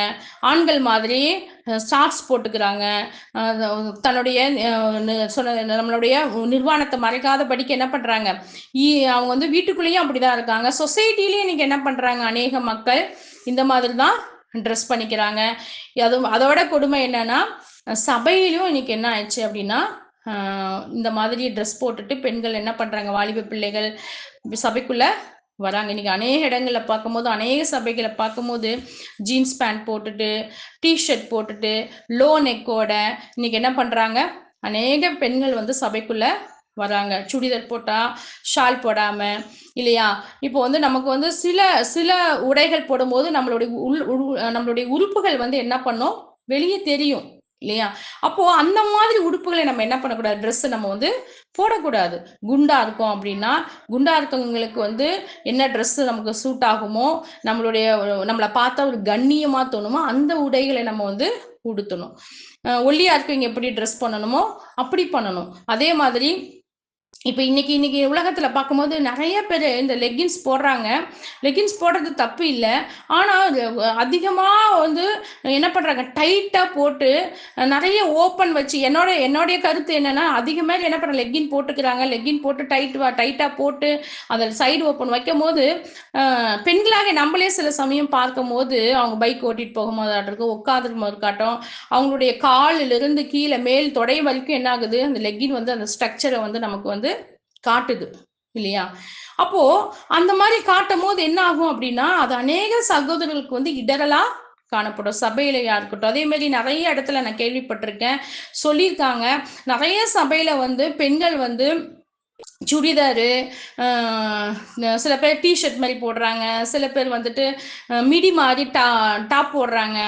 ஆண்கள் மாதிரி ஷார்ட்ஸ் போட்டுக்கிறாங்க, தன்னுடைய நம்மளுடைய நிர்வாணத்தை மறைக்காதபடிக்கு என்ன பண்றாங்க, அவங்க வீட்டுக்குள்ளேயும் அப்படிதான் இருக்காங்க. சொசைட்டிலயும் இன்னைக்கு என்ன பண்றாங்க, அநேக மக்கள் இந்த மாதிரி தான் ட்ரெஸ் பண்ணிக்கிறாங்க. அதோட கொடுமை என்னன்னா, சபையிலும் இன்னைக்கு என்ன ஆயிடுச்சு அப்படின்னா, இந்த மாதிரி ட்ரெஸ் போட்டுட்டு பெண்கள் என்ன பண்றாங்க, வாலிப பிள்ளைகள் சபைக்குள்ள வராங்க. இன்னைக்கு அநேக இடங்கள்ல பார்க்கும்போது, அநேக சபைகளை பார்க்கும்போது ஜீன்ஸ் பேண்ட் போட்டுட்டு, டிஷர்ட் போட்டுட்டு, லோ நெக்கோட இன்னைக்கு என்ன பண்றாங்க, அநேக பெண்கள் சபைக்குள்ள வராங்க. சுடிதார் போட்டா, ஷால் போடாம இல்லையா. இப்போ நமக்கு சில சில உடைகள் போடும்போது நம்மளுடைய உறுப்புகள் என்ன பண்ணும், வெளியே தெரியும் இல்லையா. அப்போ அந்த மாதிரி உடுப்புகளை நம்ம என்ன பண்ணக்கூடாது, ட்ரெஸ் நம்ம போடக்கூடாது. குண்டா இருக்கும் அப்படின்னா, குண்டா இருக்கவங்களுக்கு என்ன ட்ரெஸ் நமக்கு சூட் ஆகுமோ, நம்மளை பார்த்தா ஒரு கண்ணியமா தோணுமோ அந்த உடைகளை நம்ம உடுத்தணும். ஒல்லியா இருக்கவங்க எப்படி ட்ரெஸ் பண்ணணுமோ அப்படி பண்ணணும். அதே மாதிரி இப்போ இன்னைக்கு உலகத்துல பார்க்கும்போது நிறைய பேர் இந்த லெகின்ஸ் போடுறாங்க. லெகின்ஸ் போடுறது தப்பு இல்ல. ஆனா அது அதிகமா வந்து என்ன பண்றாங்க, டைட்டா போட்டு நிறைய ஓப்பன் வச்சு என்னுடைய கருத்து என்னன்னா, அதிக பேர் என்ன பண்றாங்க, லெகின் போட்டுக்கிறாங்க. லெகின் போட்டு டைட்டா போட்டு அந்த சைடு ஓப்பன் வைக்கும்போது, பெண்களாக நம்மளே சில சமயம் பார்க்கும்போது, அவங்க பைக் ஓட்டிட்டு போகும்போதாட்டும், உட்காந்துருக்கும் காட்டும், அவங்களுடைய காலிலிருந்து கீழே மேல் தொடை வரைக்கும் என்ன ஆகுது, அந்த லெகின் வந்து அந்த ஸ்ட்ரக்சரை வந்து நமக்கு வந்து காட்டுது இல்லையா? அப்போ அந்த மாதிரி காட்டும் போது என்ன ஆகும் அப்படின்னா, அது அநேக சகோதரர்களுக்கு வந்து இடரலா காணப்படும். சபையிலயா இருக்கட்டும், அதே மாதிரி நிறைய இடத்துல நான் கேள்விப்பட்டிருக்கேன், சொல்லியிருக்காங்க. நிறைய சபையில வந்து பெண்கள் வந்து சுடிதாரு, சில பேர் டிஷர்ட் மாதிரி போடுறாங்க, சில பேர் வந்துட்டு மிடி மாதிரி டாப் போடுறாங்க.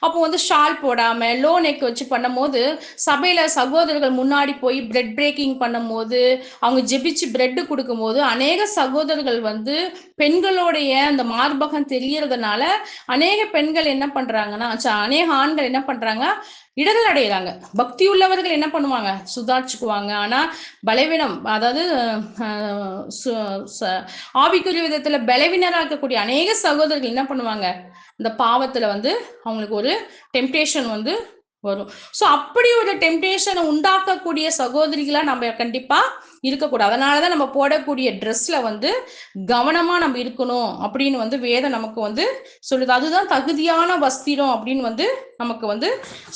அப்போ வந்து ஷால் போடாம லோ நெக் வச்சு பண்ணும்போது, சபையில சகோதரர்கள் முன்னாடி போய் பிரெட் பிரேக்கிங் பண்ணும்போது, அவங்க ஜெபிச்சு பிரெட் கொடுக்கும்போது, அநேக சகோதரர்கள் வந்து பெண்களுடைய அந்த மார்பகம் தெரியறதுனால, அநேக பெண்கள் என்ன பண்றாங்கன்னா, அநேக ஆண்கள் என்ன பண்றாங்க, இடர்கள் அடைகிறாங்க. பக்தி உள்ளவர்கள் என்ன பண்ணுவாங்க, சுதாரிச்சுக்குவாங்க. ஆனா பலவீனம், அதாவது ஆவிக்குரிய விதத்துல பலவீனரா இருக்கக்கூடிய அநேக சகோதரர்கள் என்ன பண்ணுவாங்க, இந்த பாவத்துல வந்து அவங்களுக்கு ஒரு டெம்டேஷன் வந்து வரும். ஸோ அப்படி ஒரு டெம்டேஷனை உண்டாக்கக்கூடிய சகோதரிகளா நம்ம கண்டிப்பா இருக்கக்கூடாது. அதனாலதான் நம்ம போடக்கூடிய ட்ரெஸ்ல வந்து கவனமா நம்ம இருக்கணும் அப்படின்னு வந்து வேதம் நமக்கு வந்து சொல்லுது. அதுதான் தகுதியான வஸ்திரம் அப்படின்னு வந்து நமக்கு வந்து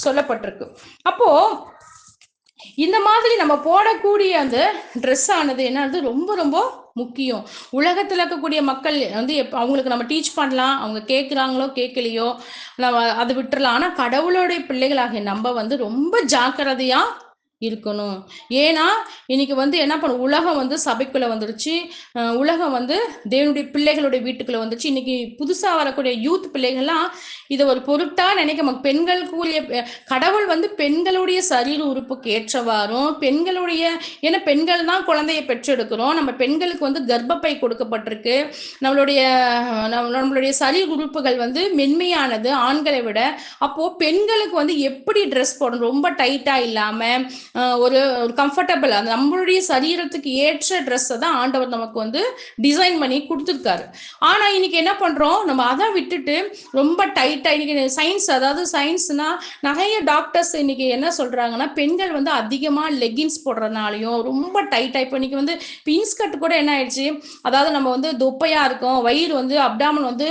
சொல்லப்பட்டிருக்கு. அப்போ இந்த மாதிரி நம்ம போடக்கூடிய அந்த ட்ரெஸ் ஆனது என்னது ரொம்ப ரொம்ப முக்கியம். உலகத்துல இருக்கக்கூடிய மக்கள் வந்து அவங்களுக்கு நம்ம டீச் பண்ணலாம், அவங்க கேட்குறாங்களோ கேட்கலையோ நம்ம அதை விட்டுறலாம். ஆனா கடவுளுடைய பிள்ளைகளாகிய நம்ம வந்து ரொம்ப ஜாக்கிரதையா இருக்கணும். ஏன்னா இன்னைக்கு வந்து என்ன பண்ணும், உலகம் வந்து சபைக்குள்ள வந்துருச்சு, உலகம் வந்து தேவனுடைய பிள்ளைகளுடைய வீட்டுக்குள்ள வந்துருச்சு. இன்னைக்கு புதுசா வரக்கூடிய யூத் பிள்ளைகள்லாம் இதை ஒரு பொருட்டா நினைக்க, பெண்களுக்குரிய கடவுள் வந்து பெண்களுடைய சரீர உறுப்புக்கு ஏற்றவாறும், பெண்களுடைய, ஏன்னா பெண்கள் தான் குழந்தையை பெற்றெடுக்கிறோம், நம்ம பெண்களுக்கு வந்து கர்ப்பப்பை கொடுக்கப்பட்டிருக்கு, நம்மளுடைய நம்மளுடைய சரீர உறுப்புகள் வந்து மென்மையானது ஆண்களை விட. அப்போ பெண்களுக்கு வந்து எப்படி ட்ரெஸ் போடணும், ரொம்ப டைட்டா இல்லாம ஒரு கம்ஃபர்டபுள், அந்த நம்மளுடைய சரீரத்துக்கு ஏற்ற ட்ரெஸ்ஸை தான் ஆண்டவர் நமக்கு வந்து டிசைன் பண்ணி கொடுத்துருக்காரு. ஆனா இன்னைக்கு என்ன பண்றோம், நம்ம அதை விட்டுட்டு ரொம்ப டைட்டா, இன்னைக்கு சயின்ஸ், அதாவது சயின்ஸ்னா நிறைய டாக்டர்ஸ் இன்னைக்கு என்ன சொல்றாங்கன்னா, பெண்கள் வந்து அதிகமா லெகின்ஸ் போடுறதுனாலையும் ரொம்ப டைட்டா, இப்போ இன்னைக்கு வந்து இன்ஸ்கர்ட் கூட என்ன ஆயிடுச்சு, அதாவது நம்ம வந்து தொப்பையா இருக்கும், வயிறு வந்து அப்டாமன் வந்து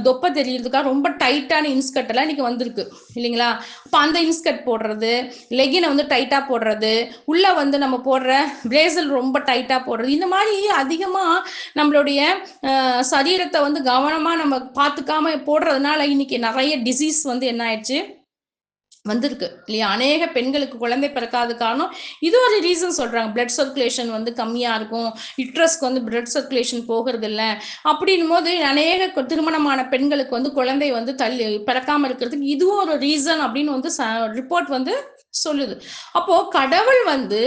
தொப்பை தெரியறதுக்காக ரொம்ப டைட்டான இன்ஸ்கர்ட் எல்லாம் இன்னைக்கு வந்திருக்கு இல்லைங்களா? அப்போ அந்த இன்ஸ்கர்ட் போடுறது, லெகினை வந்து டைட்டா போடுறது, உள்ள வந்து நம்ம போடுற பிரேசல் ரொம்ப டைட்டா போடுறது, இந்த மாதிரி அதிகமா நம்மளுடைய சரீரத்தை வந்து கவனமா நம்ம பார்த்துக்காம போடுறதுனால இன்னைக்கு நிறைய டிசீஸ் வந்து என்ன ஆயிடுச்சு வந்திருக்கு இல்லையா? அநேக பெண்களுக்கு குழந்தை பிறக்காத காரணம் இது ஒரு ரீசன் சொல்றாங்க. பிளட் சர்க்குலேஷன் வந்து கம்மியா இருக்கும், யுட்ரஸ்க்கு வந்து பிளட் சர்க்குலேஷன் போகிறது இல்லை. அப்படின்னும் போது அநேக திருமணமான பெண்களுக்கு வந்து குழந்தை வந்து பிறக்காம இருக்கிறதுக்கு இதுவும் ஒரு ரீசன் அப்படின்னு வந்து ரிப்போர்ட் வந்து சொல்லுது. அப்போ கடவுள் வந்து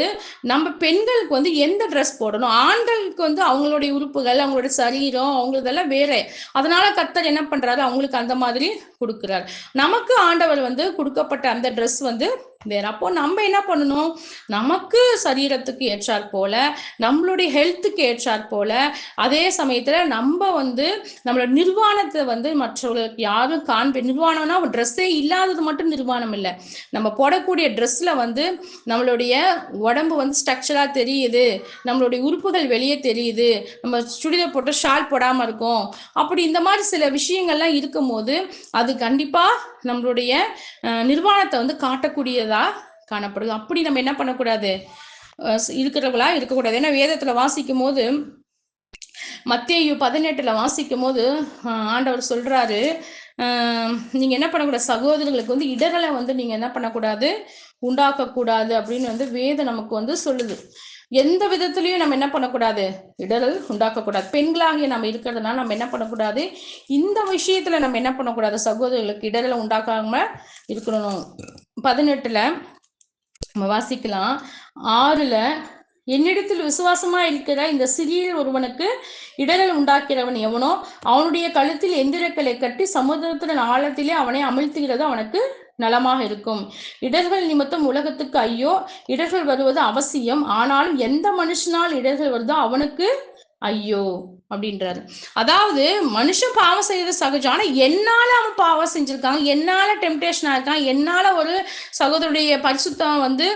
நம்ம பெண்களுக்கு வந்து எந்த ட்ரெஸ் போடணும், ஆண்களுக்கு வந்து அவங்களுடைய உறுப்புகள், அவங்களுடைய சரீரம், அவங்களதெல்லாம் வேற. அதனால கர்த்தர் என்ன பண்றாரு, அவங்களுக்கு அந்த மாதிரி கொடுக்கிறார். நமக்கு ஆண்டவர் வந்து கொடுக்கப்பட்ட அந்த ட்ரெஸ் வந்து வேற. அப்போ நம்ம என்ன பண்ணணும், நமக்கு சரீரத்துக்கு ஏற்றாற் போல, நம்மளுடைய ஹெல்த்துக்கு ஏற்றாற் போல, அதே சமயத்துல நம்ம வந்து நம்மளோட நிர்வாணத்தை வந்து மற்றவர்களுக்கு யாரும் நிர்வாணம்னா ட்ரெஸ்ஸே இல்லாதது மட்டும் நிர்வாணம் இல்லை, நம்ம போடக்கூடிய ட்ரெஸ்ல வந்து நம்மளுடைய உடம்பு வந்து ஸ்ட்ரக்சரா தெரியுது, நம்மளுடைய உறுப்புகள் வெளியே தெரியுது, நம்ம சுடிதார் போட்டு ஷால் போடாம இருக்கோம், அப்படி இந்த மாதிரி சில விஷயங்கள்லாம் இருக்கும் போது அது கண்டிப்பா நம்மளுடைய நிர்வாணத்தை வந்து காட்டக்கூடியதா காணப்படுது. அப்படி நம்ம என்ன பண்ணக்கூடாது, இருக்கிறவங்களா இருக்கக்கூடாது. ஏன்னா வேதத்துல வாசிக்கும் போது, மத்தேயு 18 வாசிக்கும் போது ஆண்டவர் சொல்றாரு, நீங்க என்ன பண்ணக்கூடாது, சகோதரர்களுக்கு வந்து இடர்களை வந்து நீங்க என்ன பண்ணக்கூடாது, உண்டாக்கக்கூடாது அப்படின்னு வந்து வேதம் நமக்கு வந்து சொல்லுது. எந்த விதத்திலையும் நம்ம என்ன பண்ணக்கூடாது, இடரல் உண்டாக்கக்கூடாது. பெண்களாகிய நம்ம இருக்கிறதுனால நம்ம என்ன பண்ணக்கூடாது, இந்த விஷயத்துல நம்ம என்ன பண்ணக்கூடாது, சகோதரர்களுக்கு இடரலை உண்டாக்காம இருக்கணும். 18 நம்ம வாசிக்கலாம். 6 என்னிடத்தில் விசுவாசமா இருக்கிற இந்த சிறிய ஒருவனுக்கு இடரல் உண்டாக்கிறவன் எவனோ அவனுடைய கழுத்தில் எந்திரக்களை கட்டி சமுத்திரத்தின் ஆழத்திலே அவனை அமிழ்த்துகிறது அவனுக்கு நலமாக இருக்கும். இடர்கள் நிமித்தம் உலகத்துக்கு ஐயோ, இடர்கள் வருவது அவசியம். ஆனாலும் எந்த மனுஷனால் இடர்கள் வருதோ அவனுக்கு ஐயோ அப்படின்றாரு. அதாவது மனுஷன் பாவம் செய்யறது சகஜம். ஆனா என்னால அவன் பாவம் செஞ்சிருக்காங்க, என்னால டெம்டேஷன் ஆயிருக்கான், என்னால ஒரு சகோதரருடைய பரிசுத்தம் வந்து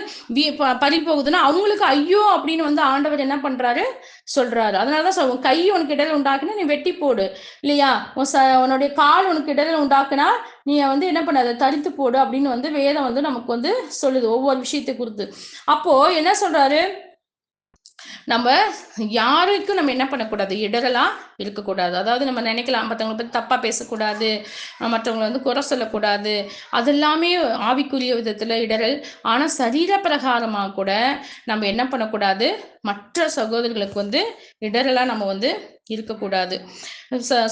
பறி போகுதுன்னா அவங்களுக்கு ஐயோ அப்படின்னு வந்து ஆண்டவர் என்ன பண்றாரு சொல்றாரு. அதனாலதான் உன் கை உனக்கு இடர்கள் உண்டாக்குனா நீ வெட்டி போடு இல்லையா, உன்னுடைய கால் உனக்கு இடர்கள் உண்டாக்குனா நீ வந்து என்ன பண்ண, அதை தரித்து போடு அப்படின்னு வந்து வேதம் வந்து நமக்கு வந்து சொல்லுது ஒவ்வொரு விஷயத்தை குறித்து. அப்போ என்ன சொல்றாரு, நம்ம யாருக்கும் நம்ம என்ன பண்ணக்கூடாது, இடரலா இருக்கக்கூடாது. அதாவது நம்ம நினைக்கலாம் மற்றவங்களை பத்தி தப்பா பேசக்கூடாது, மற்றவங்களை வந்து குறை சொல்லக்கூடாது, அது எல்லாமே ஆவிக்குரிய விதத்துல இடரல். ஆனா சரீர பிரகாரமா கூட நம்ம என்ன பண்ணக்கூடாது, மற்ற சகோதரிகளுக்கு வந்து இடரலா நம்ம வந்து இருக்கக்கூடாது.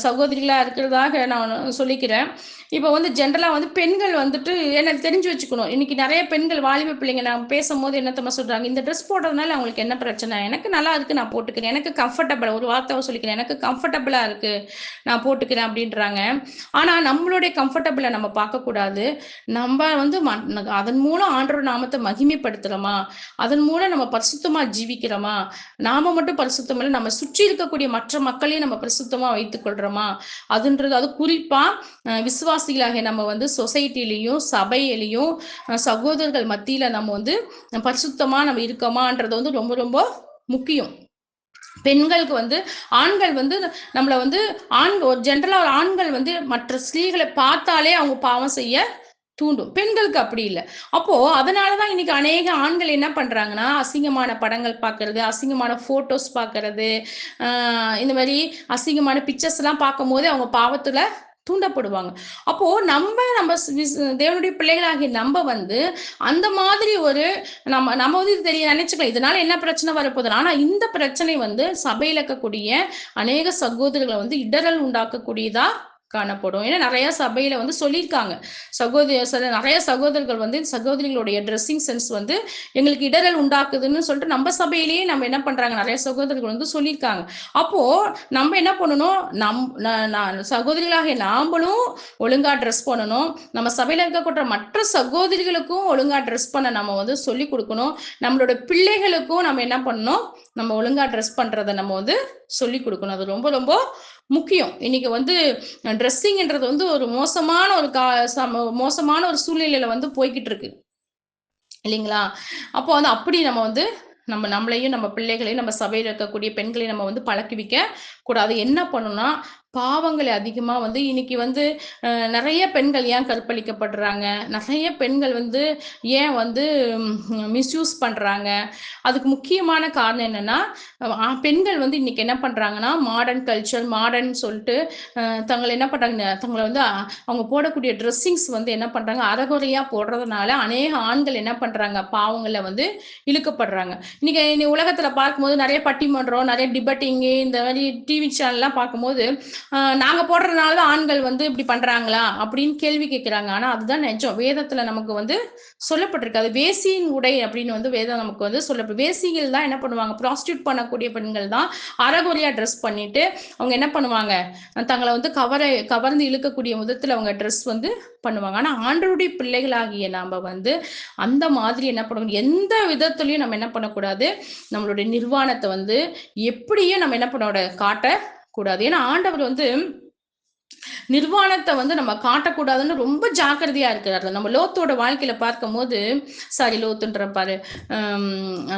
சகோதரிகளா இருக்கிறதாக நான் சொல்லிக்கிறேன். இப்போ வந்து ஜென்ரலா வந்து பெண்கள் வந்துட்டு எனக்கு தெரிஞ்சு வச்சுக்கணும். இன்னைக்கு நிறைய பெண்கள் வாலிப பிள்ளைங்க நான் பேசும்போது என்னத்தம்மா சொல்றாங்க, இந்த ட்ரெஸ் போடுறதுனால அவங்களுக்கு என்ன பிரச்சனை, எனக்கு நல்லா இருக்கு நான் போட்டுக்கிறேன், எனக்கு கம்ஃபர்டபுள், ஒரு வார்த்தை சொல்லிக்கிறேன், எனக்கு கம்ஃபர்டபுளா இருக்கு நான் போட்டுக்கிறேன் அப்படின்றாங்க. ஆனா நம்மளுடைய கம்ஃபர்டபுளை நம்ம பார்க்கக்கூடாது. நம்ம வந்து அதன் மூலம் ஆண்டவர் நாமத்தை மகிமைப்படுத்துறோமா, அதன் மூலம் நம்ம பரிசுத்தமா ஜீவிக்கிறோமா, நாம மட்டும் பரிசுத்தம் இல்லை, நம்ம சுற்றி இருக்கக்கூடிய மற்ற மக்களையும் நம்ம பரிசுத்தமா வைத்துக் கொள்றோமா அதுன்றது. அது குறிப்பா விசுவாசிகளாக நம்ம வந்து சொசைட்டிலையும் சபையிலையும் சகோதரர்கள் மத்தியில நம்ம வந்து பரிசுத்தமா நம்ம இருக்கோமான்றது வந்து ரொம்ப ரொம்ப முக்கியம். பெண்களுக்கு வந்து ஆண்கள் வந்து நம்மள வந்து ஜென்ரலா ஆண்கள் வந்து மற்ற ஸ்திரீகளை பார்த்தாலே அவங்க பாவம் செய்ய தூண்டும். பெண்களுக்கு அப்படி இல்லை. அப்போ அதனாலதான் இன்னைக்கு அநேக ஆண்கள் என்ன பண்றாங்கன்னா, அசிங்கமான படங்கள் பார்க்கறது, அசிங்கமான போட்டோஸ் பார்க்கறது, இந்த மாதிரி அசிங்கமான பிக்சர்ஸ் எல்லாம் பார்க்கும் போதே அவங்க பாவத்துல தூண்டப்படுவாங்க. அப்போ நம்ம தேவனுடைய பிள்ளைகளாகிய நம்ம வந்து அந்த மாதிரி ஒரு நம்ம வந்து தெரிய நினைச்சுக்கலாம் இதனால என்ன பிரச்சனை வரப்போகுது. ஆனா இந்த பிரச்சனை வந்து சபையில இருக்கக்கூடிய அநேக சகோதரர்களை வந்து இடரல் உண்டாக்கக்கூடியதா காணப்படும். ஏன்னா நிறைய சபையில வந்து சொல்லியிருக்காங்க, நிறைய சகோதரர்கள் வந்து சகோதரிகளுடைய ட்ரெஸ்ஸிங் சென்ஸ் வந்து எங்களுக்கு இடரல் உண்டாக்குதுன்னு சொல்லிட்டு நம்ம சபையிலேயே நம்ம என்ன பண்றாங்க, நிறைய சகோதரர்கள் வந்து சொல்லியிருக்காங்க. அப்போ நம்ம என்ன பண்ணணும், சகோதரிகளாக நாமளும் ஒழுங்கா ட்ரெஸ் பண்ணணும், நம்ம சபையில இருக்கக்கூடிய மற்ற சகோதரிகளுக்கும் ஒழுங்கா ட்ரெஸ் பண்ண நம்ம வந்து சொல்லி கொடுக்கணும். நம்மளோட பிள்ளைகளுக்கும் நம்ம என்ன பண்ணணும், நம்ம ஒழுங்கா ட்ரெஸ் பண்றதை நம்ம வந்து சொல்லி கொடுக்கணும். அது ரொம்ப ரொம்ப முக்கியம். இன்னைக்கு வந்து ட்ரெஸ்ஸிங்ன்றது வந்து ஒரு மோசமான ஒரு சூழ்நிலையில வந்து போய்கிட்டு இருக்கு இல்லைங்களா. அப்போ வந்து அப்படி நம்ம வந்து நம்மளையும் நம்ம பிள்ளைகளையும் நம்ம சபையில் இருக்கக்கூடிய பெண்களையும் நம்ம வந்து பழக்கி வைக்க கூடாது. என்ன பண்ணணும்னா, பாவங்களை அதிகமா வந்து இன்னைக்கு வந்து நிறைய பெண்கள் ஏன் கற்பழிக்கப்படுறாங்க, நிறைய பெண்கள் வந்து ஏன் வந்து மிஸ்யூஸ் பண்றாங்க, அதுக்கு முக்கியமான காரணம் என்னன்னா, பெண்கள் வந்து இன்னைக்கு என்ன பண்றாங்கன்னா, மாடர்ன் கல்ச்சர் மாடர்ன் சொல்லிட்டு தங்களை என்ன பண்றாங்க, தங்களை வந்து அவங்க போடக்கூடிய ட்ரெஸ்ஸிங்ஸ் வந்து என்ன பண்றாங்க, அறகுறையா போடுறதுனால அநேக ஆண்கள் என்ன பண்றாங்க, பாவங்களை வந்து இழுக்கப்படுறாங்க. இன்னைக்கு உலகத்துல பார்க்கும்போது நிறைய பட்டிமன்றம், நிறைய டிபேட்டிங், இந்த மாதிரி டிவி சேனல்லாம் பார்க்கும்போது நாங்க போடுறதுனாலதான் ஆண்கள் வந்து இப்படி பண்றாங்களா அப்படின்னு கேள்வி கேட்கிறாங்க. ஆனா அதுதான் நிஜம். வேதத்துல நமக்கு வந்து சொல்லப்பட்டிருக்கு. அது வேசியின் உடை அப்படின்னு வந்து வேதம் நமக்கு வந்து சொல்லப்படும். வேசிகள் தான் என்ன பண்ணுவாங்க, ப்ராஸ்டியூட் பண்ணக்கூடிய பெண்கள் தான் அறகுறையா ட்ரெஸ் பண்ணிட்டு அவங்க என்ன பண்ணுவாங்க, தங்களை வந்து கவர்ந்து இழுக்கக்கூடிய விதத்துல அவங்க ட்ரெஸ் வந்து பண்ணுவாங்க. ஆனா ஆண்டவருடைய பிள்ளைகளாகிய நாம வந்து அந்த மாதிரி என்ன பண்ணணும், எந்த விதத்துலயும் நம்ம என்ன பண்ணக்கூடாது, நம்மளுடைய நிர்வாணத்தை வந்து எப்படியும் நம்ம என்ன பண்ணோட காட்டக்கூடாது. ஏன்னா ஆண்டவர் வந்து நிர்வாணத்தை வந்து நம்ம காட்டக்கூடாதுன்னு ரொம்ப ஜாக்கிரதையா இருக்கிறாரு. நம்ம லோத்தோட வாழ்க்கையில பார்க்கும்போது, லோத்துன்ற பாரு,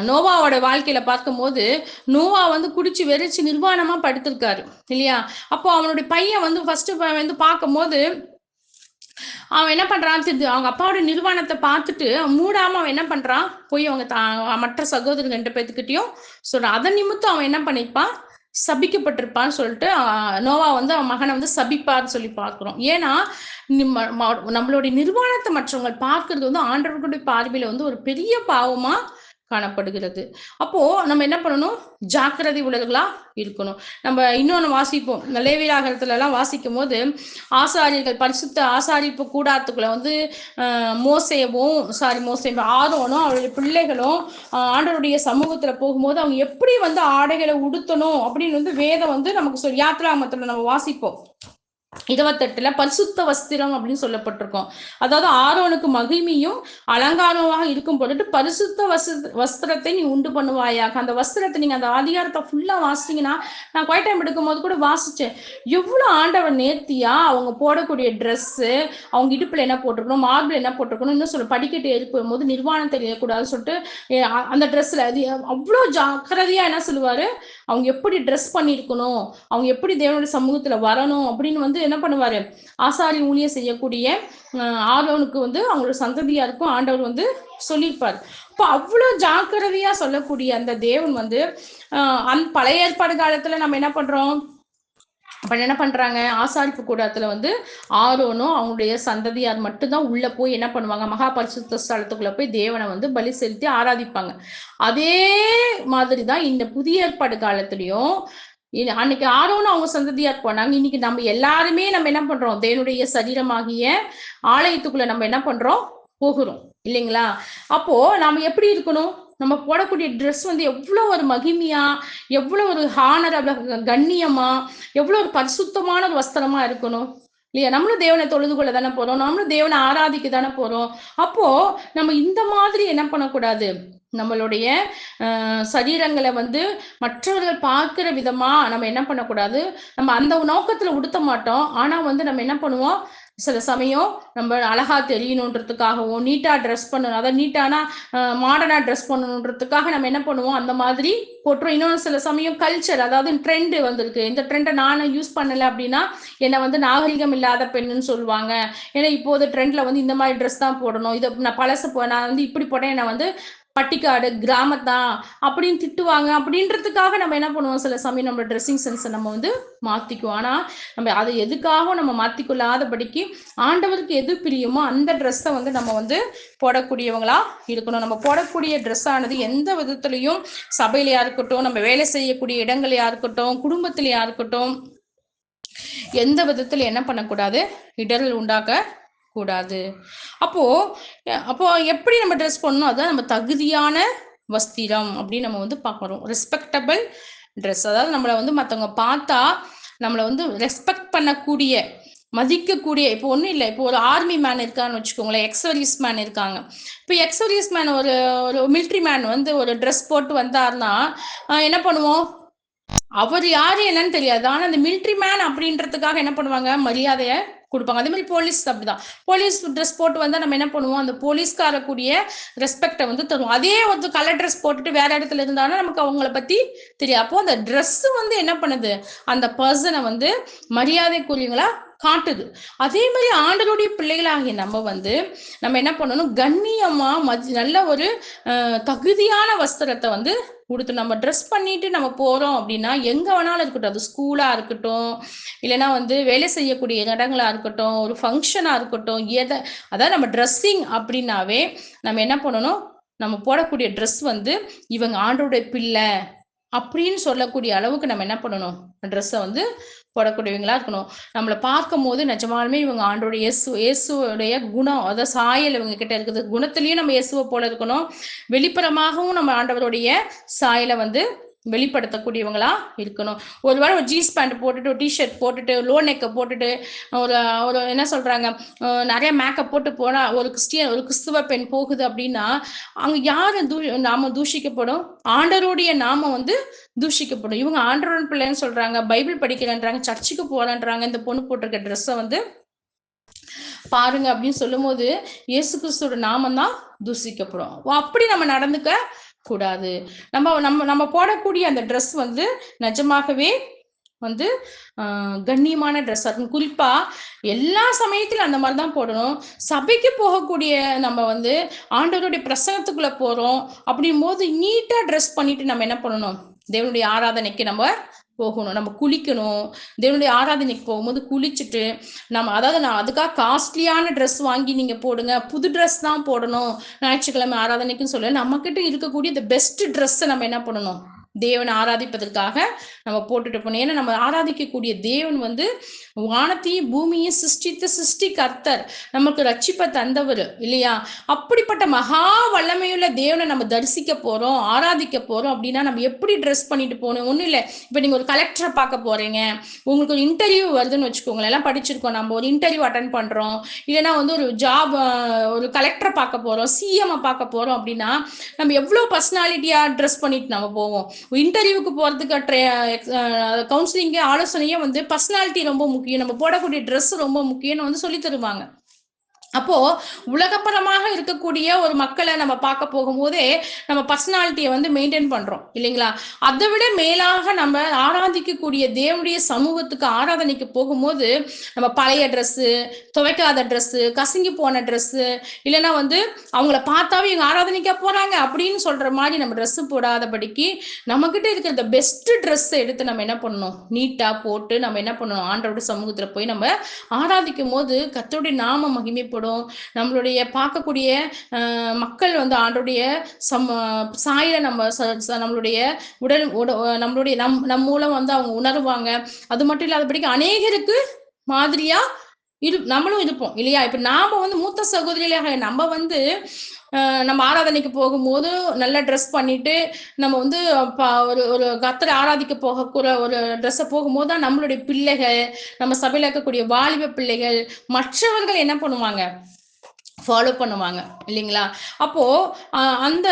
நோவாவோட வாழ்க்கையில பார்க்கும்போது, நோவா வந்து குடிச்சு வெறிச்சு நிர்வாணமா படுத்திருக்காரு இல்லையா. அப்போ அவனுடைய பையன் வந்து ஃபர்ஸ்ட் வந்து பார்க்கும்போது அவன் என்ன பண்றான், அவங்க அப்பாவோட நிர்வாணத்தை பார்த்துட்டு மூடாம அவன் என்ன பண்றான், போய் அவங்க மற்ற சகோதரர்கள் 2 பேத்துக்கிட்டையும் சொல்றான். அதன் நிமித்தம் அவன் என்ன பண்ணிருப்பான், சபிக்கப்பட்டிருப்பான்னு சொல்லிட்டு நோவா வந்து அவன் மகனை வந்து சபிப்பார்னு சொல்லி பார்க்கிறோம். ஏன்னா நம்மளுடைய நிர்வாணத்தை மற்றவங்க பார்க்கறது வந்து ஆண்டவர்களுடைய பார்வையில வந்து ஒரு பெரிய பாவமா காணப்படுகிறது. அப்போ நம்ம என்ன பண்ணணும், ஜாக்கிரதை உள்ளவர்களா இருக்கணும். நம்ம இன்னொன்னு வாசிப்போம், லேவியராகமத்துல எல்லாம் வாசிக்கும் போது ஆசாரியர்கள் பரிசுத்த ஆசாரிப்பு கூடாரத்துக்குள்ள வந்து மோசேயும் ஆரோனும் அவருடைய பிள்ளைகளும் ஆண்டவருடைய சமூகத்துல போகும்போது அவங்க எப்படி வந்து ஆடைகளை உடுத்தணும் அப்படின்னு வந்து வேதம் வந்து நமக்கு யாத்ராகமத்துல நம்ம வாசிப்போம். 28ல பரிசுத்த வஸ்திரம் அப்படின்னு சொல்லப்பட்டிருக்கும். அதாவது ஆரோனுக்கு மகிமையும் அலங்காரமாக இருக்கும் பொருட்டு பரிசுத்த வஸ்திரத்தை நீ உண்டு பண்ணுவாயாக. அந்த வஸ்திரத்தை நீங்க அந்த அதிகாரத்தை ஃபுல்லா வாசிச்சீங்கன்னா, நான் குவைட் டைம் எடுக்கும்போது கூட வாசிச்சேன். எவ்வளவு ஆண்டவர் நேர்த்தியா அவங்க போடக்கூடிய ட்ரெஸ்ஸு, அவங்க இடுப்புல என்ன போட்டிருக்கணும், மார்பிள் என்ன போட்டிருக்கணும், இன்னும் சொல்ல படிக்கட்டு ஏறும் போது நிர்வாணம் தெரியக்கூடாதுன்னு சொல்லிட்டு அந்த ட்ரெஸ்ல அது அவ்வளோ ஜாக்கிரதையா என்ன சொல்லுவாரு, அவங்க எப்படி ட்ரெஸ் பண்ணியிருக்கணும், அவங்க எப்படி தேவனுடைய சமூகத்துல வரணும் அப்படின்னு வந்து என்ன பண்ணுவாரு, ஆசாரி ஊழியம் செய்யக்கூடிய ஆரோனுக்கு வந்து அவங்களோட சந்ததியாருக்கும் ஆண்டவர் வந்து சொல்லியிருப்பார். இப்போ அவ்வளவு ஜாக்கிரதையா சொல்லக்கூடிய அந்த தேவன் வந்து அந்த பழைய ஏற்பாடு காலத்துல நம்ம என்ன பண்றோம், அப்ப என்ன பண்றாங்க, ஆசாரிப்பு கூடத்துல வந்து ஆரோனும் அவங்களுடைய சந்ததியார் மட்டும்தான் உள்ள போய் என்ன பண்ணுவாங்க, மகா பரிசுத்த ஸ்தலத்துக்குள்ள போய் தேவனை வந்து பலி செலுத்தி ஆராதிப்பாங்க. அதே மாதிரிதான் இந்த புதிய ஏற்பாடு காலத்திலையும் அன்னைக்கு ஆரோனும் அவங்க சந்ததியார் போனாங்க. இன்னைக்கு நம்ம எல்லாருமே நம்ம என்ன பண்றோம், தேவனுடைய சரீரமாகிய ஆலயத்துக்குள்ள நம்ம என்ன பண்றோம், போகிறோம் இல்லைங்களா? அப்போ நாம எப்படி இருக்கணும், நம்ம போடக்கூடிய ட்ரெஸ் வந்து எவ்வளவு ஒரு மகிமையா, எவ்வளவு ஒரு ஹானரபிளா, கண்ணியமா, எவ்வளவு ஒரு பரிசுத்தமான ஒரு வஸ்திரமா இருக்கணும் இல்லையா? நம்மளும் தேவனை தொழுது கொள்ள தானே போறோம், நம்மளும் தேவனை ஆராதிக்க தானே போறோம். அப்போ நம்ம இந்த மாதிரி என்ன பண்ணக்கூடாது, நம்மளுடைய சரீரங்களை வந்து மற்றவர்கள் பார்க்கிற விதமா நம்ம என்ன பண்ணக்கூடாது, நம்ம அந்த நோக்கத்துல உடுத்த மாட்டோம். ஆனா வந்து நம்ம என்ன பண்ணுவோம், சில சமயம் நம்ம அழகா தெரியணுன்றதுக்காகவும் நீட்டா ட்ரெஸ் பண்ணணும், அதாவது நீட்டானா மாடர்னா ட்ரெஸ் பண்ணணுன்றதுக்காக நம்ம என்ன பண்ணுவோம், அந்த மாதிரி போட்டுரும். இன்னொன்று சில சமயம் கல்ச்சர், அதாவது ட்ரெண்ட் வந்திருக்கு, இந்த ட்ரெண்டை நானும் யூஸ் பண்ணல அப்படின்னா என்னை வந்து நாகரிகம் இல்லாத பெண்ணுன்னு சொல்லுவாங்க. ஏன்னா இப்போது ட்ரெண்ட்ல வந்து இந்த மாதிரி ட்ரெஸ் தான் போடணும், இதை நான் பழசு நான் வந்து இப்படி போட்டேன், என்னை வந்து பட்டிக்காடு கிராமத்தான் அப்படின்னு திட்டுவாங்க. அப்படின்றதுக்காக நம்ம என்ன பண்ணுவோம், சில சமயம் நம்ம ட்ரெஸ்ஸிங் சென்ஸை நம்ம வந்து மாத்திக்குவோம். ஆனா நம்ம அதை எதுக்காக நம்ம மாத்திக்கொள்ளாதபடிக்கு ஆண்டவருக்கு எது பிரியுமோ அந்த ட்ரெஸ்ஸை வந்து நம்ம வந்து போடக்கூடியவங்களா இருக்கணும். நம்ம போடக்கூடிய ட்ரெஸ் ஆனது எந்த விதத்திலையும் சபையிலையா இருக்கட்டும், நம்ம வேலை செய்யக்கூடிய இடங்களையா இருக்கட்டும், குடும்பத்திலையா இருக்கட்டும், எந்த விதத்துல என்ன பண்ணக்கூடாது, இடர்கள் உண்டாக்க கூடாது. அப்போ அப்போ எப்படி நம்ம ட்ரெஸ் பண்ணணும், அதான் நம்ம தகுதியான வஸ்திரம் அப்படின்னு நம்ம வந்து பார்க்கறோம். ரெஸ்பெக்டபிள் ட்ரெஸ், அதாவது நம்மளை வந்து மற்றவங்க பார்த்தா நம்மளை வந்து ரெஸ்பெக்ட் பண்ணக்கூடிய, மதிக்கக்கூடிய. இப்போ ஒன்றும் இல்லை, இப்போ ஒரு ஆர்மி மேன் இருக்கான்னு வச்சுக்கோங்களேன், எக்ஸர்வீஸ் மேன் இருக்காங்க. இப்போ எக்ஸர்வீஸ் மேன் ஒரு ஒரு மிலிட்ரி மேன் வந்து ஒரு ட்ரெஸ் போட்டு வந்தாருன்னா என்ன பண்ணுவோம், அவர் யாரு என்னன்னு தெரியாது, ஆனா அந்த மிலிட்ரி மேன் அப்படின்றதுக்காக என்ன பண்ணுவாங்க, மரியாதையை கொடுப்பாங்க. அதே மாதிரி போலீஸ் அப்படிதான், போலீஸ் ட்ரெஸ் போட்டு வந்தா நம்ம என்ன பண்ணுவோம், அந்த போலீஸ்கார கூடிய ரெஸ்பெக்டை வந்து தருவோம். அதே ஒரு கலர் ட்ரெஸ் போட்டுட்டு வேற இடத்துல இருந்தாலும் நமக்கு அவங்கள பத்தி தெரியும். அப்போ அந்த ட்ரெஸ் வந்து என்ன பண்ணுது, அந்த பர்சனை வந்து மரியாதைக்குரியவங்களா காட்டுது. அதே மாதிரி ஆண்டவருடைய பிள்ளைகளாகிய நம்ம வந்து நம்ம என்ன பண்ணணும், கண்ணியமா நல்ல ஒரு தகுதியான வஸ்திரத்தை வந்து கொடுத்து நம்ம ட்ரெஸ் பண்ணிட்டு நம்ம போறோம் அப்படின்னா, எங்க வேணாலும் இருக்கட்டும், அது ஸ்கூலா இருக்கட்டும், இல்லைன்னா வந்து வேலை செய்யக்கூடிய இடங்களா இருக்கட்டும், ஒரு ஃபங்க்ஷனா இருக்கட்டும், அதாவது நம்ம ட்ரெஸ்ஸிங் அப்படின்னாவே நம்ம என்ன பண்ணணும், நம்ம போடக்கூடிய ட்ரெஸ் வந்து இவங்க ஆண்டவருடைய பிள்ளை அப்படின்னு சொல்லக்கூடிய அளவுக்கு நம்ம என்ன பண்ணணும், ட்ரெஸ்ஸை வந்து போடக்கூடியவங்களா இருக்கணும். நம்மளை பார்க்கும் போது நிஜமாலுமே இவங்க ஆண்டோடைய இயேசுடைய குணம், அதாவது சாயல் இவங்க கிட்ட இருக்குது, குணத்திலையும் நம்ம இயேசுவை போல இருக்கணும், வெளிப்புறமாகவும் நம்ம ஆண்டவருடைய சாயலை வந்து வெளிப்படுத்தக்கூடியவங்களா இருக்கணும். ஒருவேளை ஒரு ஜீன்ஸ் பேண்ட் போட்டுட்டு, ஒரு டிஷர்ட் போட்டுட்டு, லோ நெக்கை போட்டுட்டு, ஒரு ஒரு என்ன சொல்றாங்க, நிறைய மேக்கப் போட்டு போனா ஒரு கிறிஸ்துவ பெண் போகுது அப்படின்னா அங்க யாரு நாம தூஷிக்கப்படும், ஆண்டவருடைய நாம வந்து தூஷிக்கப்படும். இவங்க ஆண்டவரோட பிள்ளைன்னு சொல்றாங்க, பைபிள் படிக்கிறேன்றாங்க, சர்ச்சுக்கு போறேன்றாங்க, இந்த பொண்ணு போட்டிருக்க ட்ரெஸ்ஸை வந்து பாருங்க அப்படின்னு சொல்லும் போது இயேசு கிறிஸ்துவோட நாமம் தான் தூஷிக்கப்படும். அப்படி நம்ம நடந்துக்க கூடாது. நம்ம நம்ம நம்ம போடக்கூடிய அந்த ட்ரெஸ் வந்து நிஜமாகவே வந்து கண்ணியமான ட்ரெஸ் இருக்கும். குறிப்பா எல்லா சமயத்திலும் அந்த மாதிரி தான் போடணும். சபைக்கு போகக்கூடிய நம்ம வந்து ஆண்டவருடைய பிரசங்கத்துக்குள்ள போறோம் அப்படின் போது நீட்டா ட்ரெஸ் பண்ணிட்டு நம்ம என்ன பண்ணணும், தேவனுடைய ஆராதனைக்கு நம்ம போகணும், நம்ம குளிக்கணும். தேவனுடைய ஆராதனைக்கு போகும்போது குளிச்சுட்டு நம்ம, அதாவது நான் அதுக்காக காஸ்ட்லியான ட்ரெஸ் வாங்கி நீங்க போடுங்க, புது ட்ரெஸ் தான் போடணும் ஞாயிற்றுக்கிழமை ஆராதனைக்குன்னு சொல்ல, நம்ம கிட்ட இருக்கக்கூடிய இந்த பெஸ்ட் ட்ரெஸ்ஸை நம்ம என்ன பண்ணணும், தேவனை ஆராதிப்பதற்காக நம்ம போட்டுட்டு போனோம். ஏன்னா நம்ம ஆராதிக்கக்கூடிய தேவன் வந்து வானத்தையும் பூமியும் சிருஷ்டித்த சிருஷ்டி கர்த்தர், நமக்கு ரட்சிப்பை தந்தவர் இல்லையா? அப்படிப்பட்ட மகா வல்லமையுள்ள தேவனை நம்ம தரிசிக்க போறோம், ஆராதிக்க போறோம் அப்படின்னா நம்ம எப்படி ட்ரெஸ் பண்ணிட்டு போகணும்? ஒன்றும் இல்லை, இப்போ நீங்க ஒரு கலெக்டரை பார்க்க போறீங்க, உங்களுக்கு ஒரு இன்டர்வியூ வருதுன்னு வச்சுக்கோங்களேன், எல்லாம் படிச்சிருக்கோம், நம்ம ஒரு இன்டர்வியூ அட்டன் பண்றோம், இல்லைன்னா வந்து ஒரு ஜாப், ஒரு கலெக்டரை பார்க்க போறோம், சிஎம் பார்க்க போறோம் அப்படின்னா நம்ம எவ்வளவு பர்சனாலிட்டியா ட்ரெஸ் பண்ணிட்டு நம்ம போவோம். இன்டர்வியூக்கு போறதுக்கு கவுன்சிலிங்கே ஆலோசனையே வந்து பர்சனாலிட்டி ரொம்ப முக்கியம், நம்ம போடக்கூடிய ட்ரெஸ் ரொம்ப முக்கியம்னு வந்து சொல்லி தருவாங்க. அப்போ உலகப்பரமாக இருக்கக்கூடிய ஒரு மக்களை நம்ம பார்க்க போகும்போதே நம்ம பர்சனாலிட்டியை வந்து மெயின்டைன் பண்றோம் இல்லைங்களா? அதை விட மேலாக நம்ம ஆராதிக்கக்கூடிய தேவனுடைய சமூகத்துக்கு ஆராதனைக்கு போகும்போது நம்ம பழைய ட்ரெஸ்ஸு, துவைக்காத ட்ரெஸ்ஸு, கசங்கி போன ட்ரெஸ்ஸு, இல்லைன்னா வந்து அவங்கள பார்த்தாவே இவங்க ஆராதனைக்கா போறாங்க அப்படின்னு சொல்ற மாதிரி நம்ம ட்ரெஸ்ஸு போடாதபடிக்கு நம்மகிட்ட இருக்கிற இந்த பெஸ்ட் ட்ரெஸ்ஸை எடுத்து நம்ம என்ன பண்ணணும், நீட்டா போட்டு நம்ம என்ன பண்ணணும், ஆண்டவருடைய சமூகத்துல போய் நம்ம ஆராதிக்கும் போது கர்த்தருடைய நாம மகிமைப்படும். நம்மளுடைய பார்க்கக்கூடிய மக்கள் வந்து ஆண்டோடைய சாயில நம்ம நம்மளுடைய உடல் நம்மளுடைய நம் மூலம் வந்து அவங்க உணர்வாங்க. அது மட்டும் இல்லாதபடிக்கு அநேகருக்கு மாதிரியா நம்மளும் இருப்போம் இல்லையா? இப்ப நாம வந்து மூத்த சகோதரியாக நம்ம வந்து நம்ம ஆராதனைக்கு போகும்போது நல்லா ட்ரெஸ் பண்ணிட்டு நம்ம வந்து ஒரு ஒரு கர்த்தரை ஆராதிக்க போகக்கூட ஒரு ட்ரெஸ்ஸை போகும்போது தான் நம்மளுடைய பிள்ளைகள், நம்ம சபையில் இருக்கக்கூடிய வாலிப பிள்ளைகள், மற்றவர்கள் என்ன பண்ணுவாங்க, ஃபாலோ பண்ணுவாங்க இல்லைங்களா? அப்போ அந்த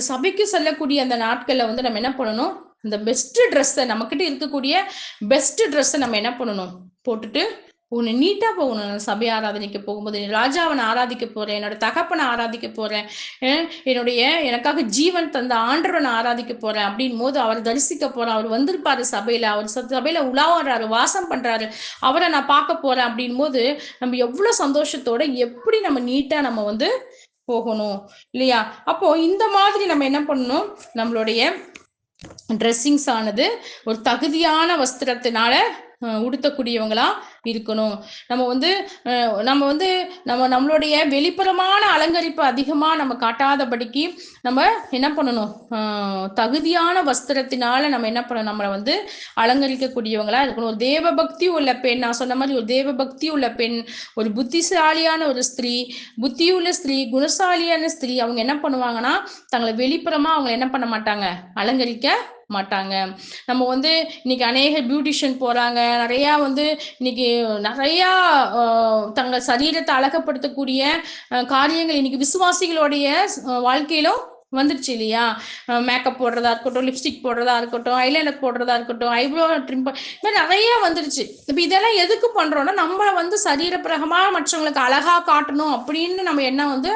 சபைக்கு செல்லக்கூடிய அந்த நாட்கள்ல வந்து நம்ம என்ன பண்ணணும், இந்த பெஸ்ட் ட்ரெஸ்ஸை, நம்மக்கிட்ட இருக்கக்கூடிய பெஸ்ட் ட்ரெஸ்ஸை நம்ம என்ன பண்ணணும், போட்டுட்டு ஒன்று நீட்டா போகணும். சபை ஆராதனைக்கு போகும்போது ராஜாவை ஆராதிக்க போறேன், என்னோட தகப்பனை ஆராதிக்க போறேன், எனக்காக ஜீவன் தந்த ஆண்டவரை நான் ஆராதிக்க போறேன் அப்படின் போது அவர் தரிசிக்க போறேன், அவர் வந்திருப்பாரு சபையில, அவர் சபையில உலாவறாரு, வாசம் பண்றாரு, அவரை நான் பார்க்க போறேன் அப்படின் போது நம்ம எவ்வளவு சந்தோஷத்தோட எப்படி நம்ம நீட்டா நம்ம வந்து போகணும் இல்லையா? அப்போ இந்த மாதிரி நம்ம என்ன பண்ணணும், நம்மளுடைய ட்ரெஸ்ஸிங்ஸ் ஆனது ஒரு தகுதியான வஸ்திரத்தினால உடுத்தக்கூடியவங்களா இருக்கணும். நம்மளுடைய வெளிப்புறமான அலங்கரிப்பு அதிகமா நம்ம காட்டாதபடிக்கு நம்ம என்ன பண்ணணும், தகுதியான வஸ்திரத்தினால நம்ம என்ன பண்ணணும், நம்மளை வந்து அலங்கரிக்கக்கூடியவங்களா இருக்கணும். ஒரு தேவ பக்தி உள்ள பெண், நான் சொன்ன மாதிரி ஒரு தேவ பக்தி உள்ள பெண், ஒரு புத்திசாலியான ஒரு ஸ்திரீ, புத்தியுள்ள ஸ்திரீ, குணசாலியான ஸ்திரீ, அவங்க என்ன பண்ணுவாங்கன்னா தங்களை வெளிப்புறமா அவங்க என்ன பண்ண மாட்டாங்க, அலங்கரிக்க மாட்டாங்க. நம்ம வந்து இன்னைக்கு அநேக பியூட்டிஷியன் போறாங்க, நிறைய வந்து இன்னைக்கு நிறைய தங்கள் சரீரத்தை அழகப்படுத்தக்கூடிய காரியங்கள் இன்னைக்கு விசுவாசிகளுடைய வாழ்க்கையிலும் வந்துருச்சு இல்லையா? மேக்கப் போடுறதா இருக்கட்டும், லிப்ஸ்டிக் போடுறதா இருக்கட்டும், ஐலைனர் போடுறதா இருக்கட்டும், ஐப்ரோ ட்ரிம், இது மாதிரி நிறைய வந்துருச்சு. இப்போ இதெல்லாம் எதுக்கு பண்றோம்னா நம்ம வந்து சரீரப்பிரகமா மற்றவங்களுக்கு அழகா காட்டணும் அப்படின்னு நம்ம என்ன வந்து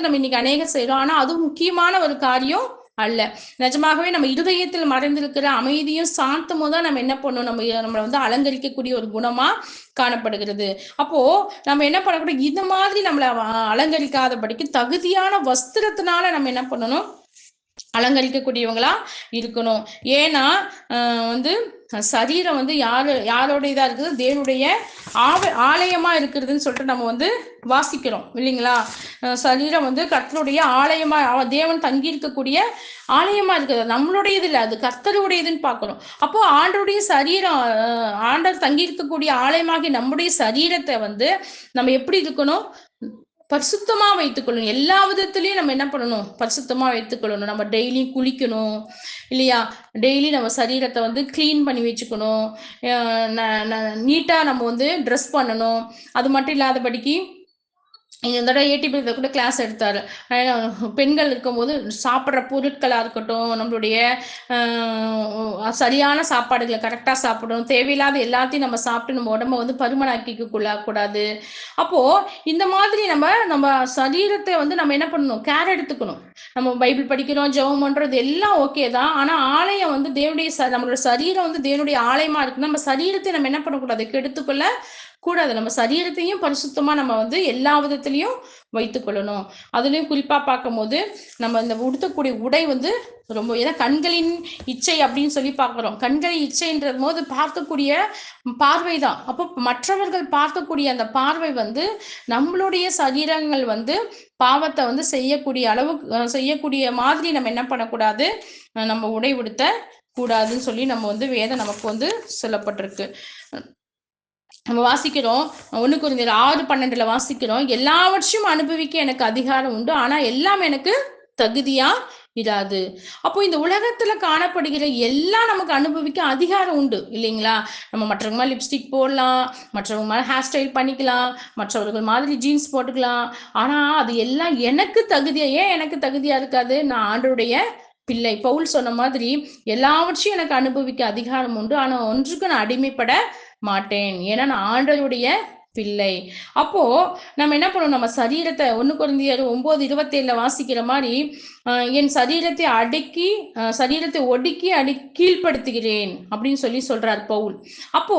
நம்ம இன்னைக்கு அநேகம் செய்யறோம். ஆனா அதுவும் முக்கியமான ஒரு காரியம் அல்ல. நிஜமாகவே நம்ம இருதயத்தில் மறைந்திருக்கிற அமைதியும் சாந்தமும் தான் நம்ம என்ன பண்ணணும், நம்மளை வந்து அலங்கரிக்கக்கூடிய ஒரு குணமா காணப்படுகிறது. அப்போ நம்ம என்ன பண்ணக்கூடாது, இந்த மாதிரி நம்மளை அலங்கரிக்காதபடிக்கு தகுதியான வஸ்திரத்தினால நம்ம என்ன பண்ணணும், அலங்கரிக்கக்கூடியவங்களா இருக்கணும். ஏன்னா வந்து சரீரம் வந்து யாரோட இதா இருக்குது, தேவனுடைய ஆலயமா இருக்கிறதுன்னு சொல்லிட்டு நம்ம வந்து வாசிக்கிறோம் இல்லைங்களா? சரீரம் வந்து கர்த்தருடைய ஆலயமா, தேவன் தங்கி இருக்கக்கூடிய ஆலயமா இருக்குது, நம்மளுடைய இது இல்லை, அது கர்த்தருடையதுன்னு பார்க்கணும். அப்போ ஆண்டருடைய சரீரம், ஆண்டர் தங்கி இருக்கக்கூடிய ஆலயமாகி நம்முடைய சரீரத்தை வந்து நம்ம எப்படி இருக்கணும், பரிசுத்தமா வைத்துக்கொள்ளணும். எல்லா விதத்திலையும் நம்ம என்ன பண்ணணும், பரிசுத்தமா வைத்துக்கொள்ளணும். நம்ம டெய்லி குளிக்கணும் இல்லையா? டெய்லி நம்ம சரீரத்தை வந்து கிளீன் பண்ணி வச்சுக்கணும், நீட்டா நம்ம வந்து ட்ரெஸ் பண்ணணும். அது மட்டும் இல்லாதபடிக்கு இந்த தடவை ஏடிபி கூட கிளாஸ் எடுத்தாரு. பெண்கள் இருக்கும்போது சாப்பிட்ற பொருட்களாக இருக்கட்டும், நம்மளுடைய சரியான சாப்பாடுகளை கரெக்டாக சாப்பிடணும், தேவையில்லாத எல்லாத்தையும் நம்ம சாப்பிட்டு நம்ம உடம்ப வந்து பருமனாக்கிக்கூடாது. அப்போ இந்த மாதிரி நம்ம சரீரத்தை வந்து நம்ம என்ன பண்ணணும், கேர் எடுத்துக்கணும். நம்ம பைபிள் படிக்கிறோம், ஜெபம் பண்றது எல்லாம் ஓகே தான். ஆனா ஆலயம் வந்து தேவனுடைய நம்மளோட சரீரம் வந்து தேவனுடைய ஆலயமா இருக்கு. நம்ம சரீரத்தை நம்ம என்ன பண்ணக்கூடாது, கெடுத்துக்கொள்ள கூடாது. நம்ம சரீரத்தையும் பரிசுத்தமா நம்ம வந்து எல்லா விதத்திலயும் வைத்துக் கொள்ளணும். அதுலயும் குறிப்பா பார்க்கும்போது, நம்ம இந்த உடுத்தக்கூடிய உடை வந்து ரொம்ப ஏன்னா கண்களின் இச்சை அப்படின்னு சொல்லி பார்க்கிறோம். கண்களின் இச்சைன்ற போது பார்க்கக்கூடிய பார்வைதான். அப்போ மற்றவர்கள் பார்க்கக்கூடிய அந்த பார்வை வந்து நம்மளுடைய சரீரங்கள் வந்து பாவத்தை வந்து செய்யக்கூடிய அளவுக்கு செய்யக்கூடிய மாதிரி நம்ம என்ன பண்ணக்கூடாது, நம்ம உடை உடுத்த கூடாதுன்னு சொல்லி நம்ம வந்து வேதம் நமக்கு வந்து சொல்லப்பட்டிருக்கு. நம்ம வாசிக்கிறோம் 1 கொரிந்தியர் 6:12 வாசிக்கிறோம், எல்லாவற்றையும் அனுபவிக்க எனக்கு அதிகாரம் உண்டு, ஆனா எல்லாம் எனக்கு தகுதியா இராது. அப்போ இந்த உலகத்துல காணப்படுகிற எல்லாம் நமக்கு அனுபவிக்க அதிகாரம் உண்டு இல்லைங்களா? நம்ம மற்றவங்க மாதிரி லிப்ஸ்டிக் போடலாம், மற்றவங்க மாதிரி ஹேர் ஸ்டைல் பண்ணிக்கலாம், மற்றவர்கள் மாதிரி ஜீன்ஸ் போட்டுக்கலாம். ஆனா அது எல்லாம் எனக்கு தகுதியா ஏன் எனக்கு தகுதியா இருக்காது? நான் ஆண்டவருடைய பிள்ளை. பவுல் சொன்ன மாதிரி எல்லாவற்றையும் எனக்கு அனுபவிக்க அதிகாரம் உண்டு, ஆனா ஒன்றுக்கு நான் அடிமைப்பட மாட்டேன். ஏன்னா நான் ஆண்டவருடைய பிள்ளை. அப்போ நம்ம என்ன பண்ணுவோம், நம்ம சரீரத்தை 1 கொரிந்தியர் 9:27 வாசிக்கிற மாதிரி என் சரீரத்தை அடக்கி சரீரத்தை ஒடுக்கி கீழ்ப்படுத்துகிறேன் அப்படின்னு சொல்லி சொல்றார் பவுல். அப்போ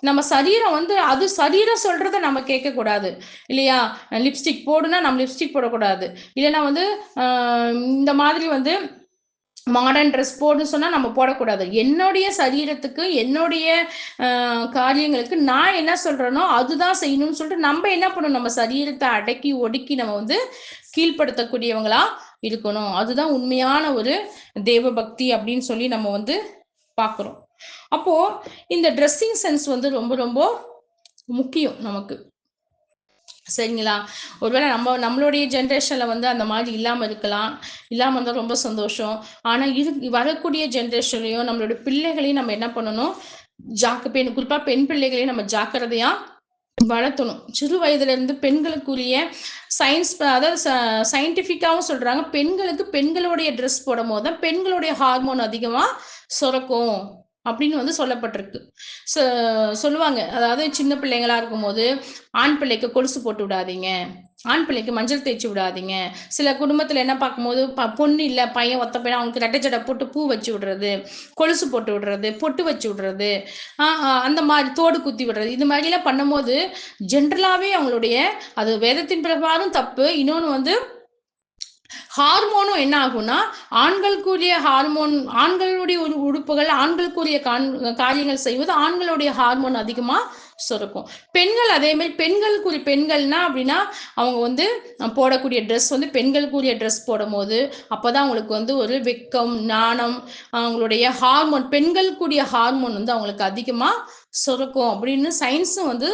நம்ம சரீரம் வந்து அது சரீரம் சொல்றத நம்ம கேட்க கூடாது இல்லையா? லிப்ஸ்டிக் போடுனா நம்ம லிப்ஸ்டிக் போடக்கூடாது, இல்லைன்னா வந்து இந்த மாதிரி வந்து மாடர்ன் ட்ரெஸ் போடுன்னு சொன்னா நம்ம போடக்கூடாது. என்னுடைய சரீரத்துக்கு என்னுடைய காரியங்களுக்கு நான் என்ன சொல்றேனோ அதுதான் செய்யணும்னு சொல்லிட்டு நம்ம என்ன பண்ணணும், நம்ம சரீரத்தை அடக்கி ஒடுக்கி நம்ம வந்து கீழ்ப்படுத்தக்கூடியவங்களா இருக்கணும். அதுதான் உண்மையான ஒரு தேவ பக்தி அப்படின்னு சொல்லி நம்ம வந்து பார்க்கிறோம். அப்போ இந்த ட்ரெஸ்ஸிங் சென்ஸ் வந்து ரொம்ப ரொம்ப முக்கியம் நமக்கு. சரிங்களா? ஒருவேளை நம்மளுடைய ஜென்ரேஷன்ல வந்து அந்த மாதிரி இல்லாம இருக்கலாம். இல்லாம இருந்தா ரொம்ப சந்தோஷம். ஆனா வரக்கூடிய ஜென்ரேஷன்லயும் நம்மளுடைய பிள்ளைகளையும் நம்ம என்ன பண்ணணும், குறிப்பா பெண் பிள்ளைகளையும் நம்ம ஜாக்கிரதையா வளர்த்தணும். சிறு வயதுல இருந்து பெண்களுக்குரிய அதாவது சயின்டிஃபிக்காவும் சொல்றாங்க, பெண்களுக்கு பெண்களுடைய ட்ரெஸ் போடும்போது தான் பெண்களுடைய ஹார்மோன் அதிகமா சுரக்கும் அப்படின்னு வந்து சொல்லப்பட்டிருக்கு. சொல்லுவாங்க, அதாவது சின்ன பிள்ளைங்களா இருக்கும்போது ஆண் பிள்ளைக்கு கொலுசு போட்டு விடாதீங்க, ஆண் பிள்ளைக்கு மஞ்சள் தேய்ச்சி விடாதீங்க. சில குடும்பத்துல என்ன பார்க்கும்போது பொண்ணு இல்ல பையன் ஒத்த பையன் அவங்களுக்கு ரெட்டை ஜடை போட்டு பூ வச்சு விடுறது, கொலுசு போட்டு விடுறது, பொட்டு வச்சு விடுறது, அந்த மாதிரி தோடு குத்தி விடுறது, இது மாதிரி எல்லாம் பண்ணும்போது ஜென்ரலாவே அவங்களுடைய அது வேதத்தின் பிரகாரம் தப்பு. இன்னொன்னு வந்து ஹார்மோனும் என்ன ஆகும்னா, ஆண்களுக்குரிய ஹார்மோன் ஆண்களுடைய உறுப்புகள் ஆண்களுக்குரிய காரியங்கள் செய்வது ஆண்களுடைய ஹார்மோன் அதிகமா சுரக்கும். பெண்கள் அதே மாதிரி பெண்கள்னா அப்படின்னா அவங்க வந்து போடக்கூடிய ட்ரெஸ் வந்து பெண்களுக்குரிய ட்ரெஸ் போடும்போது அப்பதான் அவங்களுக்கு வந்து ஒரு வெக்கம் நாணம் அவங்களுடைய ஹார்மோன் பெண்களுக்குரிய ஹார்மோன் வந்து அவங்களுக்கு அதிகமா சுரக்கும் அப்படின்னு சயின்ஸும் வந்து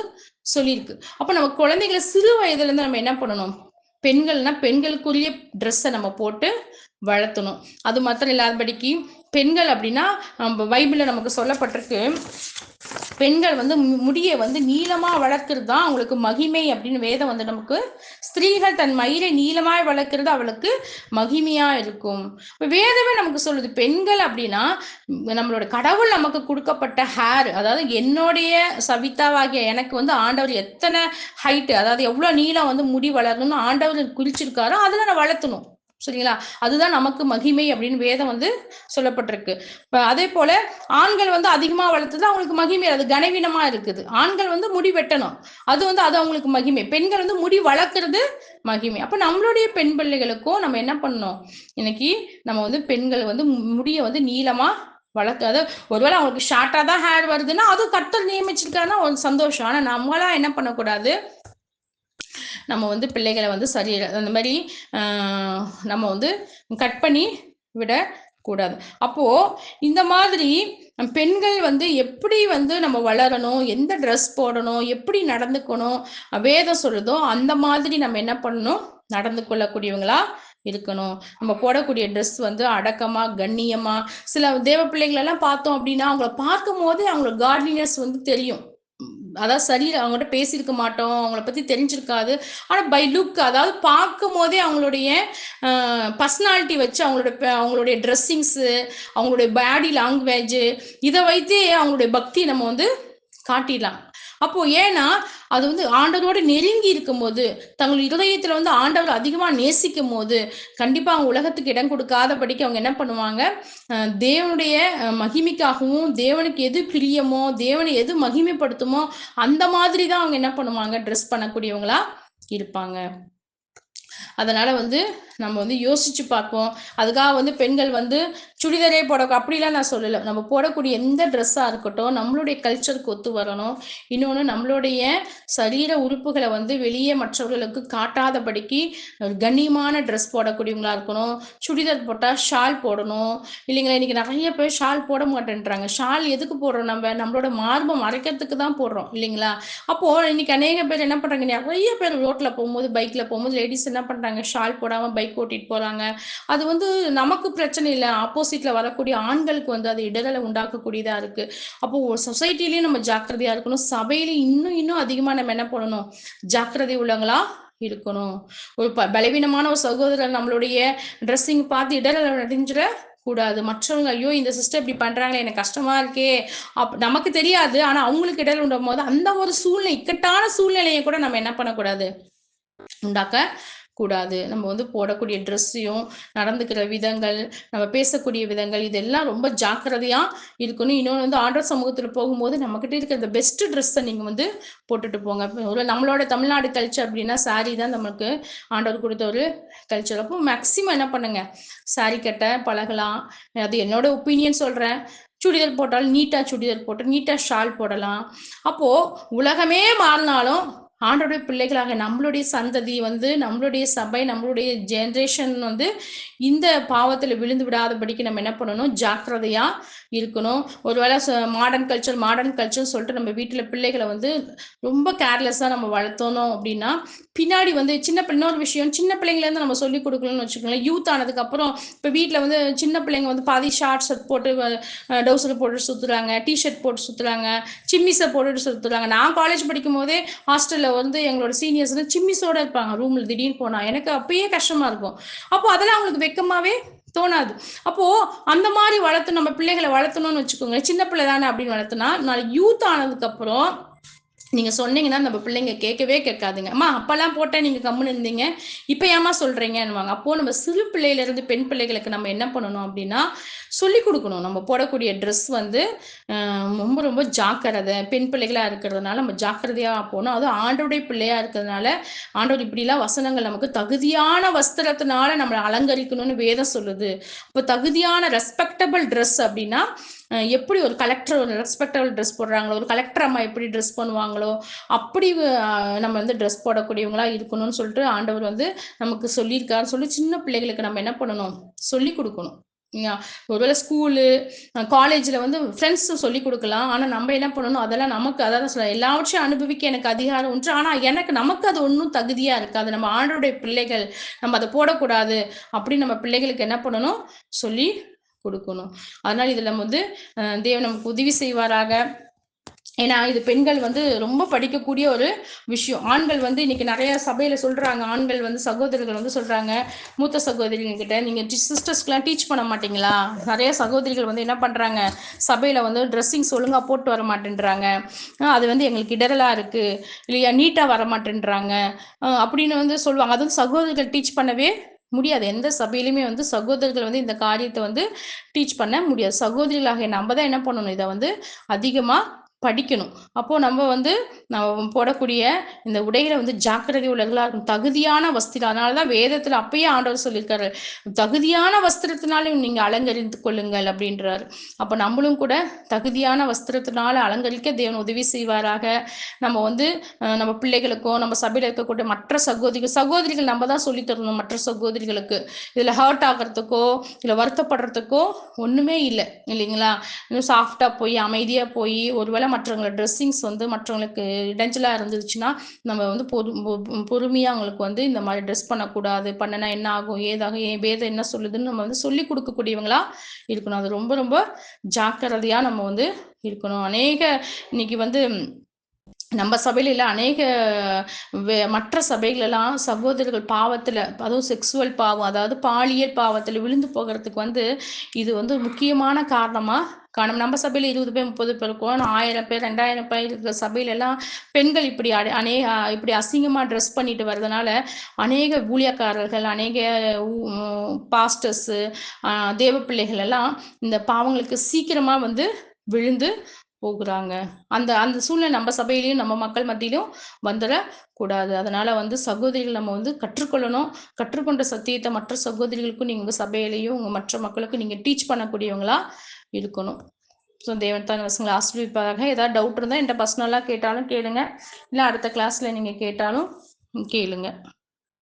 சொல்லியிருக்கு. அப்ப நம்ம குழந்தைகளை சிறு வயதுல இருந்து நம்ம என்ன பண்ணணும், பெண்கள்னா பெண்களுக்குரிய ட்ரெஸ்ஸை நம்ம போட்டு வளர்த்தணும். அது மாத்திரம் இல்லாதபடிக்கு பெண்கள் அப்படின்னா பைபிள்ல நமக்கு சொல்லப்பட்டிருக்கு, பெண்கள் வந்து முடியை வந்து நீளமா வளர்க்கிறது தான் அவங்களுக்கு மகிமை அப்படின்னு வேதம் வந்து நமக்கு, ஸ்திரீகள் தன் மயிரை நீளமாய் வளர்க்கிறது அவளுக்கு மகிமையா இருக்கும். வேதமே நமக்கு சொல்லுது பெண்கள் அப்படின்னா நம்மளோட கடவுள் நமக்கு கொடுக்கப்பட்ட ஹேர், அதாவது என்னுடைய சவிதாவாகிய எனக்கு வந்து ஆண்டவர் எத்தனை ஹைட்டு அதாவது எவ்வளவு நீளம் வந்து முடி வளரணும்னு ஆண்டவர் குறிச்சிருக்காரோ அதுல நான் வளர்த்தணும். சரிங்களா? அதுதான் நமக்கு மகிமை அப்படின்னு வேதம் வந்து சொல்லப்பட்டிருக்கு. அதே போல ஆண்கள் வந்து அதிகமா வளர்த்தது அவங்களுக்கு மகிமை, அது கனவீனமா இருக்குது. ஆண்கள் வந்து முடி வெட்டணும், அது அவங்களுக்கு மகிமை. பெண்கள் வந்து முடி வளர்க்கறது மகிமை. அப்ப நம்மளுடைய பெண் பிள்ளைகளுக்கும் நம்ம என்ன பண்ணணும், இன்னைக்கு நம்ம வந்து பெண்கள் வந்து முடியை வந்து நீளமா வளர்க்காத, ஒருவேளை அவங்களுக்கு ஷார்ட்டா தான் ஹேர் வருதுன்னா அது கர்த்தர் நியமிச்சிருக்காருன்னா ஒரு சந்தோஷம். ஆனா நம்மளா என்ன பண்ணக்கூடாது, நம்ம வந்து பிள்ளைகளை வந்து அந்த மாதிரி நம்ம வந்து கட் பண்ணி விட கூடாது. அப்போ இந்த மாதிரி பெண்கள் வந்து எப்படி வந்து நம்ம வளரணும், எந்த ட்ரெஸ் போடணும், எப்படி நடந்துக்கணும் வேதம் சொல்லுதோ அந்த மாதிரி நம்ம என்ன பண்ணணும், நடந்து கொள்ளக்கூடியவங்களா இருக்கணும். நம்ம போடக்கூடிய ட்ரெஸ் வந்து அடக்கமா கண்ணியமா, சில தேவ பிள்ளைகள் எல்லாம் பார்த்தோம் அப்படின்னா அவங்கள பார்க்கும் போதே அவங்களோட காட்லினஸ் வந்து தெரியும். அதாவது சரி அவங்ககிட்ட பேசியிருக்க மாட்டோம், அவங்கள பத்தி தெரிஞ்சிருக்காது. ஆனா பை லுக் அதாவது பார்க்கும் போதே அவங்களுடைய பர்சனாலிட்டி வச்சு அவங்களுடைய ட்ரெஸ்ஸிங்ஸு அவங்களுடைய பாடி லாங்குவேஜ் இதை வைத்தே அவங்களுடைய பக்தி நம்ம வந்து காட்டிடலாம். அப்போ ஏன்னா அது வந்து ஆண்டவரோடு நெருங்கி இருக்கும்போது, தங்கள் இருதயத்துல வந்து ஆண்டவர் அதிகமா நேசிக்கும் போது, கண்டிப்பா அவங்க உலகத்துக்கு இடம் கொடுக்காதபடிக்கு அவங்க என்ன பண்ணுவாங்க, தேவனுடைய மகிமைக்காகவும், தேவனுக்கு எது பிரியமோ, தேவனை எது மகிமைப்படுத்துமோ, அந்த மாதிரி தான் அவங்க என்ன பண்ணுவாங்க, ட்ரெஸ் பண்ணக்கூடியவங்களா இருப்பாங்க. அதனால வந்து நம்ம வந்து யோசிச்சு பார்ப்போம். அதுக்காக வந்து பெண்கள் வந்து சுடிதாரே அப்படிலாம் நான் சொல்லல. நம்ம போடக்கூடிய எந்த ட்ரெஸ்ஸா இருக்கட்டும், நம்மளுடைய கல்ச்சருக்கு ஒத்து வரணும். இன்னொன்னு நம்மளுடைய சரீர உறுப்புகள வந்து வெளியே மற்றவர்களுக்கு காட்டாதபடிக்கு கண்ணியமான ட்ரெஸ் போடக்கூடியவங்களா இருக்கணும். சுடிதார் போட்டா ஷால் போடணும். இல்லைங்களா, இன்னைக்கு நெறைய பேர் ஷால் போட மாட்டேன்றாங்க. ஷால் எதுக்கு போடுறோம் நம்ம? நம்மளோட மார்ப மறைக்கிறதுக்கு தான் போடுறோம் இல்லைங்களா? அப்போ இன்னைக்கு அநேக பேர் என்ன பண்றாங்க, நெறைய பேர் ரோட்ல போகும்போது, பைக்ல போகும்போது லேடீஸ் என்ன பண்றாங்க, ஷால் போடாம பைக் ஓட்டிட்டு போறாங்க. அது வந்து நமக்கு பிரச்சனை இல்ல. ஆப்போசிட்ல வரக்கூடிய ஆண்களுக்கு வந்து அது இடரல உண்டாக்கக்கூடியதா இருக்கு. அப்போ சொசைட்டிலயும் நம்ம ஜாக்கிரதையா இருக்கணும். சபையில இன்னும் இன்னும் அதிகமா நம்ம என்ன பண்ணணும், ஜாக்கிரதை உள்ளவங்களா இருக்கணும். ஒரு பலவீனமான ஒரு சகோதரர் நம்மளுடைய ட்ரெஸ்ஸிங் பார்த்து இடரல அடைஞ்சிட கூடாது. மற்றவங்க ஐயோ இந்த சிஸ்டர் இப்படி பண்றாங்களே எனக்கு கஷ்டமா இருக்கே, நமக்கு தெரியாது. ஆனா அவங்களுக்கு இடரல் உண்டும் போது அந்த ஒரு சூழ்நிலை, இக்கட்டான சூழ்நிலையை கூட நம்ம என்ன பண்ணக்கூடாது, உண்டாக்க கூடாது. நம்ம வந்து போடக்கூடிய ட்ரெஸ்ஸையும், நடந்துக்கிற விதங்கள், நம்ம பேசக்கூடிய விதங்கள், இதெல்லாம் ரொம்ப ஜாக்கிரதையா இருக்கணும். இன்னொன்னு வந்து ஆண்டவர் சமூகத்துல போகும்போது நம்மகிட்ட இருக்கிற அந்த பெஸ்ட் ட்ரெஸ்ஸை நீங்க வந்து போட்டுட்டு போங்க. ஒரு நம்மளோட தமிழ்நாடு கல்ச்சர் அப்படின்னா சாரி தான் நமக்கு ஆண்டவர் கொடுத்த ஒரு கல்ச்சர். அப்போ மேக்சிமம் என்ன பண்ணுங்க, சாரி கட்ட பழகலாம். அது என்னோட ஒப்பீனியன் சொல்றேன். சுடிதார் போட்டாலும் நீட்டா சுடிதார் போட்டு நீட்டா ஷால் போடலாம். அப்போ உலகமே மாறினாலும் ஆண்டோடைய பிள்ளைகளாக நம்மளுடைய சந்ததி வந்து, நம்மளுடைய சபை, நம்மளுடைய ஜெனரேஷன் வந்து இந்த பாவத்துல விழுந்து விடாதபடிக்கு நம்ம என்ன பண்ணணும், ஜாக்கிரதையா இருக்கணும். ஒருவேளை மாடர்ன் கல்ச்சர் சொல்லிட்டு நம்ம வீட்டுல பிள்ளைகளை வந்து ரொம்ப கேர்லெஸ்ஸா நம்ம வளர்த்தணும் அப்படின்னா, பின்னாடி வந்து இன்னொரு விஷயம், சின்ன பிள்ளைங்கள இருந்து நம்ம சொல்லிக் கொடுக்கணும்னு வச்சுக்கோங்களேன். யூத் ஆனதுக்கு அப்புறம் இப்ப வீட்டுல வந்து சின்ன பிள்ளைங்க வந்து பாதி ஷார்ட்ஸ் போட்டு டவுசர் போட்டு சுத்துறாங்க, டிஷர்ட் போட்டு சுத்துறாங்க, சிம்மிஸை போட்டுட்டு சுத்துறாங்க. நான் காலேஜ் படிக்கும் போதே ஹாஸ்டல்ல வந்து எங்களோட சீனியர்ஸ் சிம்மிஸோட இருப்பாங்க ரூம்ல. திடீர்னு போனா எனக்கு அப்பயே கஷ்டமா இருக்கும். அப்போ அதெல்லாம் அவங்களுக்கு வெக்கமாவே தோணாது. அப்போ அந்த மாதிரி வளர்த்து நம்ம பிள்ளைகளை வளர்த்தணும்னு வச்சுக்கோங்க. சின்ன பிள்ளை தானே அப்படின்னு வளர்த்துனா, நாளைக்கு யூத் ஆனதுக்கு அப்புறம் நீங்க சொன்னீங்கன்னா நம்ம பிள்ளைங்க கேட்கவே கேட்காதுங்க. அம்மா அப்பெல்லாம் போட்டா நீங்க கம்முன்னு இருந்தீங்க, இப்ப ஏமா சொல்றீங்கன்னுவாங்க. அப்போ நம்ம சிறு பிள்ளையில இருந்து பெண் பிள்ளைகளுக்கு நம்ம என்ன பண்ணணும் அப்படின்னா, சொல்லிக் கொடுக்கணும். நம்ம போடக்கூடிய ட்ரெஸ் வந்து ரொம்ப ரொம்ப ஜாக்கிரதை. பெண் பிள்ளைகளா இருக்கிறதுனால நம்ம ஜாக்கிரதையா போகணும். அதுவும் ஆண்டோடைய பிள்ளையா இருக்கிறதுனால, ஆண்டவர் இப்படிலாம் வசனங்கள் நமக்கு தகுதியான வஸ்திரத்தினால நம்மளை அலங்கரிக்கணும்னு வேதம் சொல்லுது. இப்போ தகுதியான ரெஸ்பெக்டபிள் ட்ரெஸ் அப்படின்னா, எப்படி ஒரு கலெக்டர் ஒரு ரெஸ்பெக்டபிள் ட்ரெஸ் போடுறாங்களோ, ஒரு கலெக்டர் அம்மா எப்படி ட்ரெஸ் பண்ணுவாங்களோ, அப்படி நம்ம வந்து ட்ரெஸ் போடக்கூடியவங்களா இருக்கணும்னு சொல்லிட்டு ஆண்டவர் வந்து நமக்கு சொல்லியிருக்காருன்னு சொல்லி சின்ன பிள்ளைகளுக்கு நம்ம என்ன பண்ணணும், சொல்லி கொடுக்கணும். ஒருவேளை ஸ்கூலு, காலேஜ்ல வந்து ஃப்ரெண்ட்ஸ் சொல்லி கொடுக்கலாம். ஆனா நம்ம என்ன பண்ணணும், அதெல்லாம் நமக்கு அதான் சொல்ல எல்லாவற்றையும் அனுபவிக்க எனக்கு அதிகாரம் உண்டு. ஆனா நமக்கு அது ஒன்றும் தகுதியா இருக்காது. நம்ம ஆண்டோடைய பிள்ளைகள், நம்ம அதை போடக்கூடாது அப்படின்னு நம்ம பிள்ளைகளுக்கு என்ன பண்ணணும், சொல்லி கொடுக்கணும். அதனால இதுல வந்து தேவன் நமக்கு உதவி செய்வாராக. ஏன்னா இது பெண்கள் வந்து ரொம்ப படிக்கக்கூடிய ஒரு விஷயம். ஆண்கள் வந்து இன்னைக்கு நிறைய சபையில சொல்றாங்க, ஆண்கள் வந்து சகோதரர்கள் வந்து சொல்றாங்க, மூத்த சகோதரிகள் கிட்ட நீங்க சிஸ்டர்ஸ்க்குலாம் டீச் பண்ண மாட்டீங்களா? நிறைய சகோதரிகள் வந்து என்ன பண்றாங்க, சபையில வந்து ட்ரெஸ்ஸிங்ஸ் ஒழுங்கா போட்டு வர மாட்டேன்றாங்க, அது வந்து எங்களுக்கு இடரலா இருக்கு, இல்லையா நீட்டா வர மாட்டேன்றாங்க அப்படின்னு வந்து சொல்லுவாங்க. அதுவும் சகோதரிகள் டீச் பண்ணவே முடியாது. எந்த சபையிலுமே வந்து சகோதரர்கள் வந்து இந்த காரியத்தை வந்து டீச் பண்ண முடியாது. சகோதரிகளாக நம்ம தான் என்ன பண்ணணும், இதை வந்து அதிகமா படிக்கணும். அப்போ நம்ம வந்து நம்ம போடக்கூடிய இந்த உடையில வந்து ஜாக்கிரதை உள்ளவர்களா இருக்கும். தகுதியான வஸ்திரம், அதனாலதான் வேதத்துல அப்பயே ஆண்டவர் சொல்லியிருக்காரு, தகுதியான வஸ்திரத்தினாலும் நீங்க அலங்கரித்து கொள்ளுங்கள் அப்படின்றாரு. அப்ப நம்மளும் கூட தகுதியான வஸ்திரத்தினால அலங்கரிக்க தேவன் உதவி செய்வாராக. நம்ம வந்து நம்ம பிள்ளைகளுக்கும் நம்ம சபையில இருக்கக்கூடிய மற்ற சகோதரிகள் நம்ம தான் சொல்லி தரணும் மற்ற சகோதரிகளுக்கு. இதுல ஹர்ட் ஆகிறதுக்கோ இல்ல வருத்தப்படுறதுக்கோ ஒண்ணுமே இல்லை இல்லைங்களா? இன்னும் சாஃப்டா போய் அமைதியா போய் ஒருவேளை மற்றவங்களோட ட்ரெஸ்ஸிங்ஸ் வந்து மற்றவங்களுக்கு இடைஞ்சலா இருந்துச்சுன்னா, நம்ம வந்து பொறுமையா அவங்களுக்கு வந்து இந்த மாதிரி ட்ரெஸ் பண்ணக்கூடாது, பண்ணனா என்ன ஆகும், ஏதாகும், ஏன் வேதம் என்ன சொல்லுதுன்னு நம்ம வந்து சொல்லிக் கொடுக்கக்கூடியவங்களா இருக்கணும். அது ரொம்ப ரொம்ப ஜாக்கிரதையா நம்ம வந்து இருக்கணும். இன்னைக்கு வந்து நம்ம சபையில அநேக மற்ற சபைகளெல்லாம் சகோதரர்கள் பாவத்துல, அதுவும் செக்ஸுவல் பாவம், அதாவது பாலியல் பாவத்துல விழுந்து போகறதுக்கு வந்து இது வந்து முக்கியமான காரணமா காணும். நம்ம சபையில 20 பேர் 30 பேர் இருக்கோம். 1000 பேர் 2000 பேர் இருக்கிற சபையிலலாம் பெண்கள் இப்படி இப்படி அசிங்கமா ட்ரெஸ் பண்ணிட்டு வர்றதுனால அநேக ஊழியக்காரர்கள், அநேக பாஸ்டர்ஸு, தேவ பிள்ளைகள் எல்லாம் இந்த பாவங்களுக்கு சீக்கிரமா வந்து விழுந்து போகுறாங்க. அந்த அந்த சூழ்நிலை நம்ம சபையிலயும், நம்ம மக்கள் மத்தியிலும் வந்துடக்கூடாது. அதனால வந்து சகோதரிகள் நம்ம வந்து கற்றுக்கொள்ளணும். கற்றுக்கொண்ட சத்தியத்த மற்ற சகோதரிகளுக்கும் நீங்க உங்க சபையிலயும், உங்க மற்ற மக்களுக்கும் நீங்க டீச் பண்ணக்கூடியவங்களா இருக்கணும். ஸோ தேவன் தான் வசனங்கள ஆசீர்வதிப்பாராக. ஏதாவது டவுட் இருந்தா என்ட்ட பர்சனலா கேட்டாலும் கேளுங்க. இல்ல அடுத்த கிளாஸ்ல நீங்க கேட்டாலும் கேளுங்க.